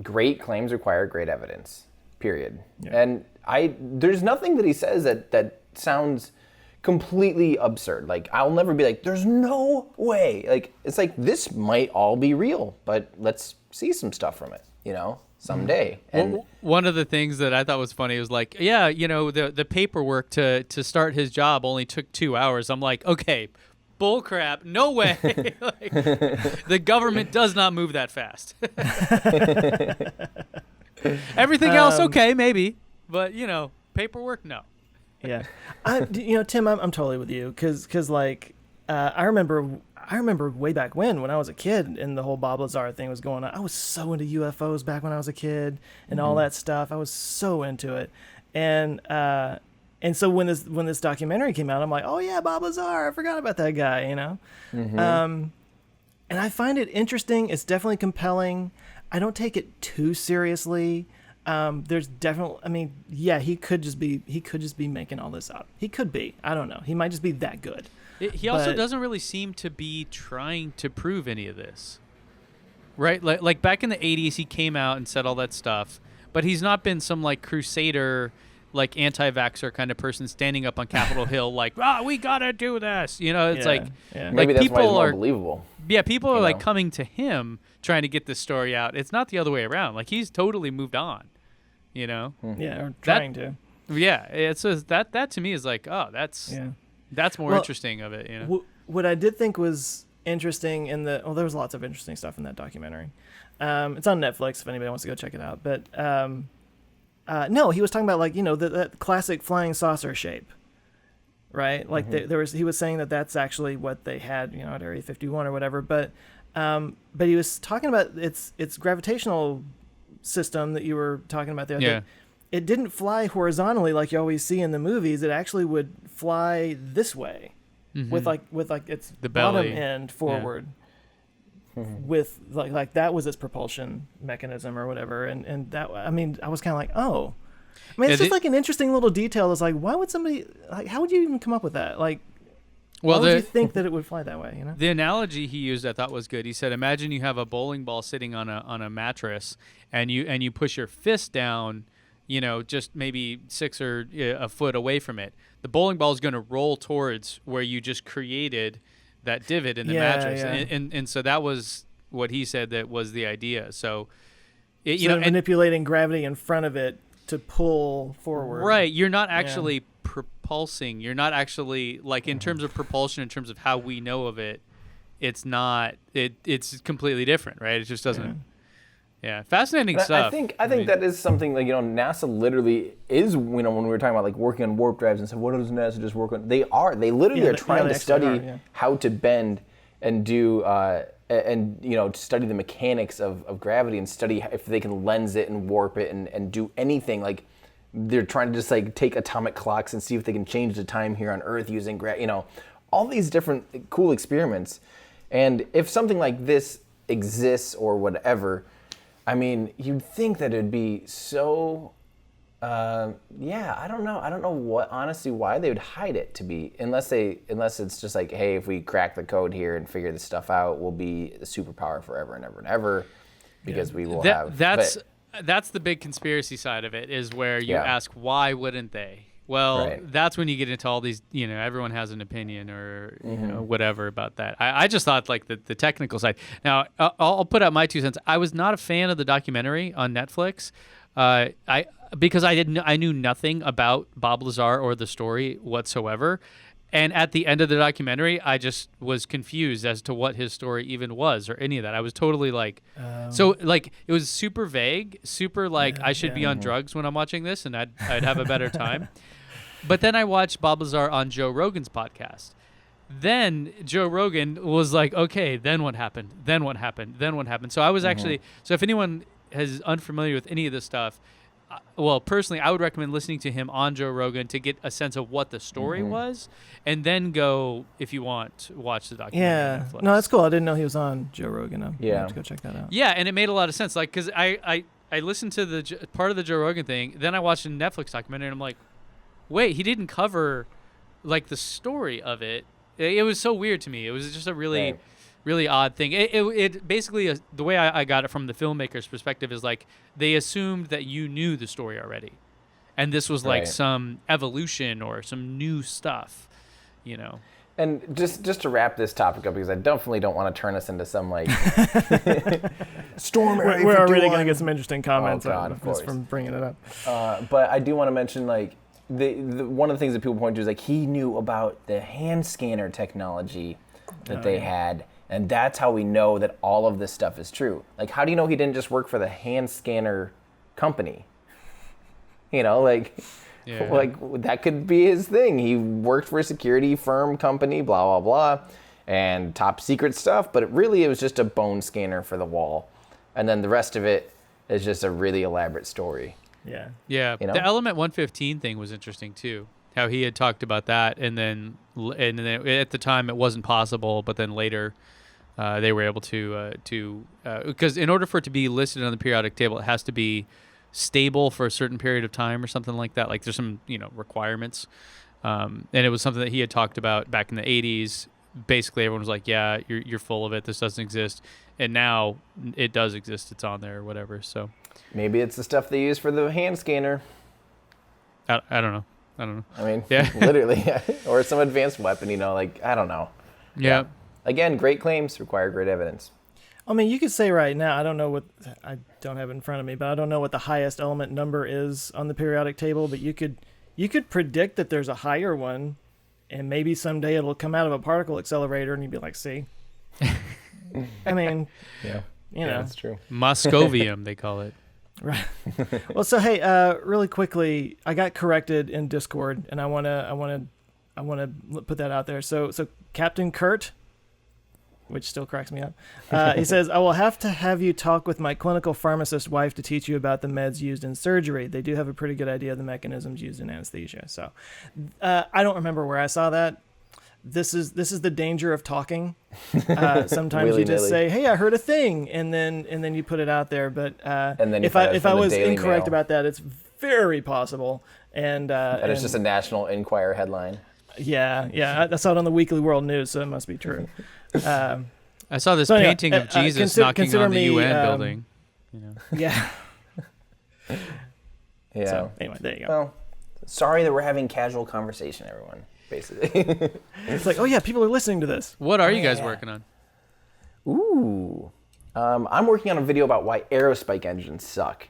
great claims require great evidence, period. Yeah. And there's nothing that he says that sounds completely absurd. Like, I'll never be like, there's no way. Like, it's like, this might all be real, but let's see some stuff from it, someday. And one of the things that I thought was funny was like, the paperwork to start his job only took 2 hours. I'm like, okay, bull crap, no way. Like, the government does not move that fast. Everything else, okay, maybe, but paperwork, no. Yeah, Tim, I'm totally with you, because like I remember way back when I was a kid and the whole Bob Lazar thing was going on. I was so into UFOs back when I was a kid and all that stuff. I was so into it, and so when this documentary came out, I'm like, oh yeah, Bob Lazar, I forgot about that guy, and I find it interesting. It's definitely compelling. I don't take it too seriously. There's definitely, he could just be making all this up. He could be. I don't know. He might just be that good. He also doesn't really seem to be trying to prove any of this, right? Like back in the 80s, he came out and said all that stuff, but he's not been some like crusader, like anti-vaxxer kind of person standing up on Capitol Hill like, we gotta do this. It's like maybe that's why he's more believable. Yeah, people are like coming to him trying to get this story out. It's not the other way around. Like, he's totally moved on. Yeah, or trying to. Yeah, it's that to me is like, oh, that's more interesting of it, What I did think was interesting there was lots of interesting stuff in that documentary. It's on Netflix if anybody wants to go check it out. But no, he was talking about like that classic flying saucer shape, right? Like he was saying that's actually what they had at Area 51 or whatever. But he was talking about its gravitational system that you were talking about there. Yeah. It didn't fly horizontally like you always see in the movies. It actually would fly this way, with like its the bottom belly end forward. Yeah. With like that was its propulsion mechanism or whatever, and that I was kind of like, oh, it's just like an interesting little detail. It's like, why would somebody how would you even come up with that? Like, why would you think that it would fly that way? The analogy he used I thought was good. He said, imagine you have a bowling ball sitting on a mattress, and you push your fist down, just maybe 6 or a foot away from it. The bowling ball is going to roll towards where you just created that divot in the mattress. Yeah. And so that was what he said that was the idea. So, manipulating gravity in front of it to pull forward. Right. You're not actually propulsing. You're not actually, like, in terms of propulsion, in terms of how we know of it, it's not, it's completely different, right? It just doesn't. Yeah, fascinating stuff. I think that is something like NASA literally is when we were talking about like working on warp drives and said, what does NASA just work on? They literally are trying to study how to bend and do study the mechanics of gravity and study if they can lens it and warp it and do anything. Like they're trying to just like take atomic clocks and see if they can change the time here on Earth using all these different cool experiments. And if something like this exists or whatever, I mean, you'd think that it'd be so, I don't know. I don't know why they would hide it to be, unless it's just like, hey, if we crack the code here and figure this stuff out, we'll be the superpower forever and ever and ever, because we will have. That's the big conspiracy side of it, is where you ask, why wouldn't they? Well, that's when you get into all these, everyone has an opinion or whatever about that. I just thought like the technical side. Now, I'll put out my 2 cents. I was not a fan of the documentary on Netflix. Because I knew nothing about Bob Lazar or the story whatsoever. And at the end of the documentary, I just was confused as to what his story even was or any of that. I was totally like, it was super vague, super like I should be on drugs when I'm watching this and I'd have a better time. But then I watched Bob Lazar on Joe Rogan's podcast. Then Joe Rogan was like, okay, then what happened? Then what happened? Then what happened? So I was actually, so if anyone is unfamiliar with any of this stuff, well, personally, I would recommend listening to him on Joe Rogan to get a sense of what the story was, and then go, if you want, watch the documentary. Yeah, on Netflix. No, that's cool. I didn't know he was on Joe Rogan. I have to go check that out. Yeah, and it made a lot of sense. Like, because I listened to the part of the Joe Rogan thing, then I watched a Netflix documentary, and I'm like, wait, he didn't cover like the story of it. It was so weird to me. It was just a really odd thing. It basically, the way I got it from the filmmaker's perspective is like they assumed that you knew the story already, and this was like some evolution or some new stuff, And just to wrap this topic up, because I definitely don't want to turn us into some like storm. We're already going to get some interesting comments from bringing it up. But I do want to mention like the one of the things that people point to is like he knew about the hand scanner technology that they had. And that's how we know that all of this stuff is true. Like, how do you know he didn't just work for the hand scanner company? Like that could be his thing. He worked for a security firm company, blah, blah, blah, and top secret stuff. But it was just a bone scanner for the wall. And then the rest of it is just a really elaborate story. Yeah. Yeah. The Element 115 thing was interesting, too. How he had talked about that. And then at the time, it wasn't possible. But then later... they were able to because in order for it to be listed on the periodic table, it has to be stable for a certain period of time or something like that. Like there's some, requirements. And it was something that he had talked about back in the 80s. Basically, everyone was like, yeah, you're full of it. This doesn't exist. And now it does exist. It's on there or whatever. So maybe it's the stuff they use for the hand scanner. I don't know. I mean, literally, or some advanced weapon, I don't know. Yeah. Again, great claims require great evidence. I mean, you could say right now, I don't know what, I don't have it in front of me, but I don't know what the highest element number is on the periodic table, but you could predict that there's a higher one, and maybe someday it'll come out of a particle accelerator, and you'd be like, see? I mean, Yeah, that's true. Moscovium, they call it. Right. Well, so hey, really quickly, I got corrected in Discord, and I wanna put that out there. So Captain Kurt, which still cracks me up, he says, I will have to have you talk with my clinical pharmacist wife to teach you about the meds used in surgery. They do have a pretty good idea of the mechanisms used in anesthesia. So I don't remember where I saw that. This is the danger of talking. Sometimes you just say, "Hey, I heard a thing," and then you put it out there. But and then if I was incorrect about that, it's very possible. And it's just a National Enquirer headline. Yeah. I saw it on the Weekly World News, so it must be true. I saw this painting of Jesus knocking on the UN building. You know. Yeah. Yeah. So, anyway, there you go. Well, sorry that we're having casual conversation, everyone. Basically, it's like, oh yeah, people are listening to this. What are you guys working on? Ooh, I'm working on a video about why aerospike engines suck,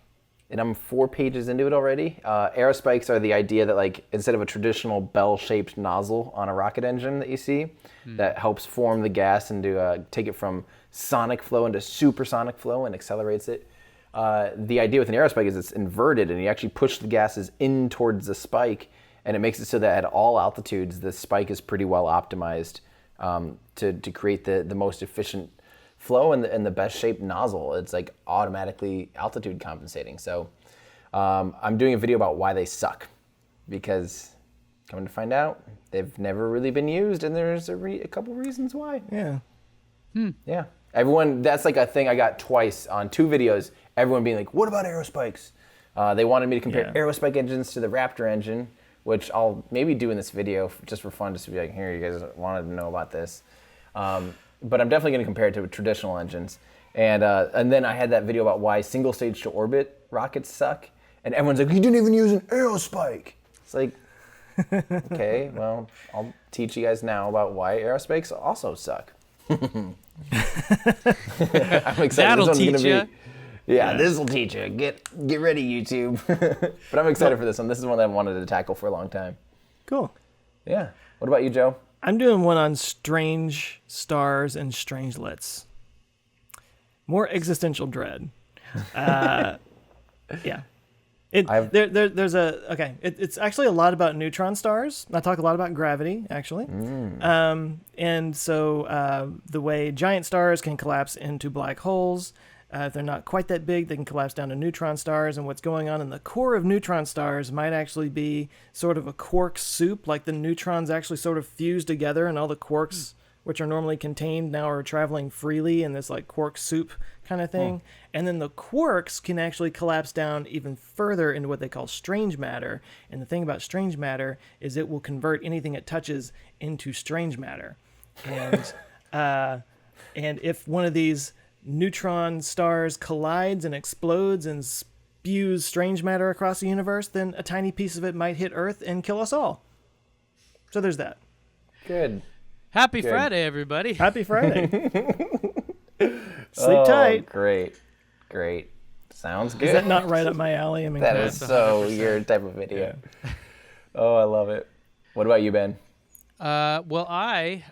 and I'm 4 pages into it already. Aerospikes are the idea that, like, instead of a traditional bell-shaped nozzle on a rocket engine that you see, that helps form the gas and take it from sonic flow into supersonic flow and accelerates it. The idea with an aerospike is it's inverted, and you actually push the gases in towards the spike. And it makes it so that at all altitudes, the spike is pretty well optimized to create the most efficient flow and the best shaped nozzle. It's like automatically altitude compensating. So I'm doing a video about why they suck, because coming to find out, they've never really been used, and there's a couple reasons why. Yeah. Yeah. Everyone, that's like a thing I got twice on 2 videos. Everyone being like, "What about aerospikes?" They wanted me to compare aerospike engines to the Raptor engine, which I'll maybe do in this video just for fun, just to be like, here, you guys wanted to know about this. But I'm definitely going to compare it to traditional engines. And then I had that video about why single stage to orbit rockets suck. And everyone's like, you didn't even use an aerospike. It's like, okay, well, I'll teach you guys now about why aerospikes also suck. I'm excited. That'll teach you. Yeah, this will teach you. Get ready, YouTube. But I'm excited for this one. This is one that I wanted to tackle for a long time. Cool. Yeah. What about you, Joe? I'm doing one on strange stars and strangelets. More existential dread. Yeah. It's actually a lot about neutron stars. I talk a lot about gravity, actually. And so the way giant stars can collapse into black holes. If they're not quite that big, they can collapse down to neutron stars. And what's going on in the core of neutron stars might actually be sort of a quark soup, like the neutrons actually sort of fuse together, and all the quarks, which are normally contained, now are traveling freely in this like quark soup kind of thing. And then the quarks can actually collapse down even further into what they call strange matter. And the thing about strange matter is it will convert anything it touches into strange matter. And and if one of these neutron stars collides and explodes and spews strange matter across the universe, then a tiny piece of it might hit Earth and kill us all. So there's that. Good. Happy Friday, everybody. Happy Friday. Sleep tight. Great. Sounds good. Is that not right up my alley? I mean, that is so 100%. Your type of video. Yeah. Oh, I love it. What about you, Ben? Well, I,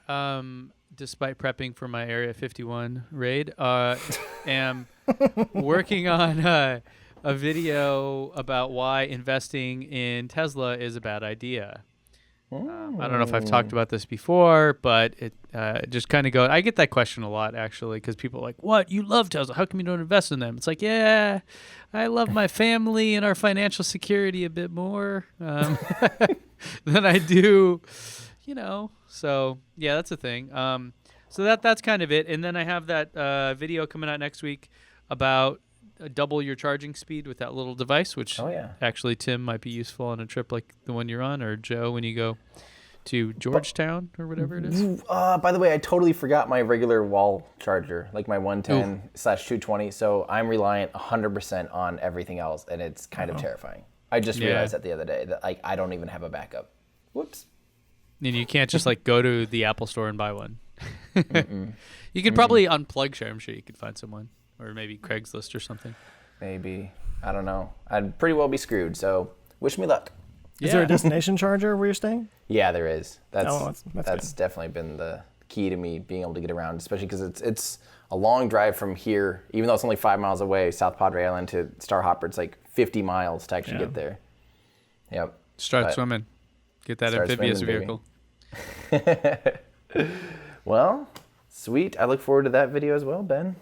despite prepping for my Area 51 raid, am working on a video about why investing in Tesla is a bad idea. I don't know if I've talked about this before, but it just kind of goes. I get that question a lot, actually, because people are like, what? You love Tesla. How come you don't invest in them? It's like, yeah, I love my family and our financial security a bit more than I do, So, yeah, that's a thing. So that's kind of it. And then I have that video coming out next week about double your charging speed with that little device, which actually, Tim, might be useful on a trip like the one you're on, or Joe when you go to Georgetown or whatever it is. By the way, I totally forgot my regular wall charger, like my 110/220. So I'm reliant 100% on everything else, and it's kind of terrifying. I just realized that the other day that I don't even have a backup. Whoops. And you can't just go to the Apple store and buy one. You could probably unplug share. I'm sure you could find someone, or maybe Craigslist or something. Maybe. I don't know. I'd pretty well be screwed, so wish me luck. Is there a destination charger where you're staying? Yeah, there is. That's good. definitely been the key to me being able to get around, especially because it's a long drive from here, even though it's only 5 miles away, South Padre Island to Starhopper. It's like 50 miles to actually get there. Yep. Start swimming. Get that amphibious vehicle. Well, sweet. I look forward to that video as well, Ben.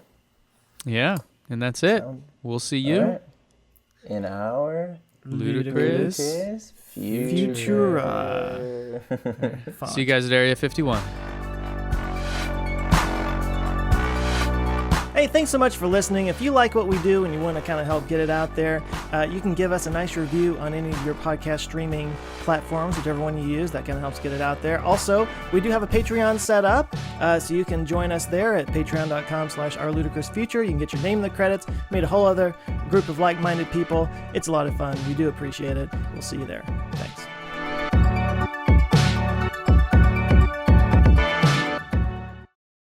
Yeah, and that's it. We'll see you in our Ludicrous Futura. See you guys at Area 51. Hey, thanks so much for listening. If you like what we do and you want to kind of help get it out there, you can give us a nice review on any of your podcast streaming platforms, whichever one you use. That kind of helps get it out there. Also, we do have a Patreon set up, so you can join us there at patreon.com/ourludicrousfuture. You can get your name in the credits, meet a whole other group of like-minded people. It's a lot of fun. We do appreciate it. We'll see you there.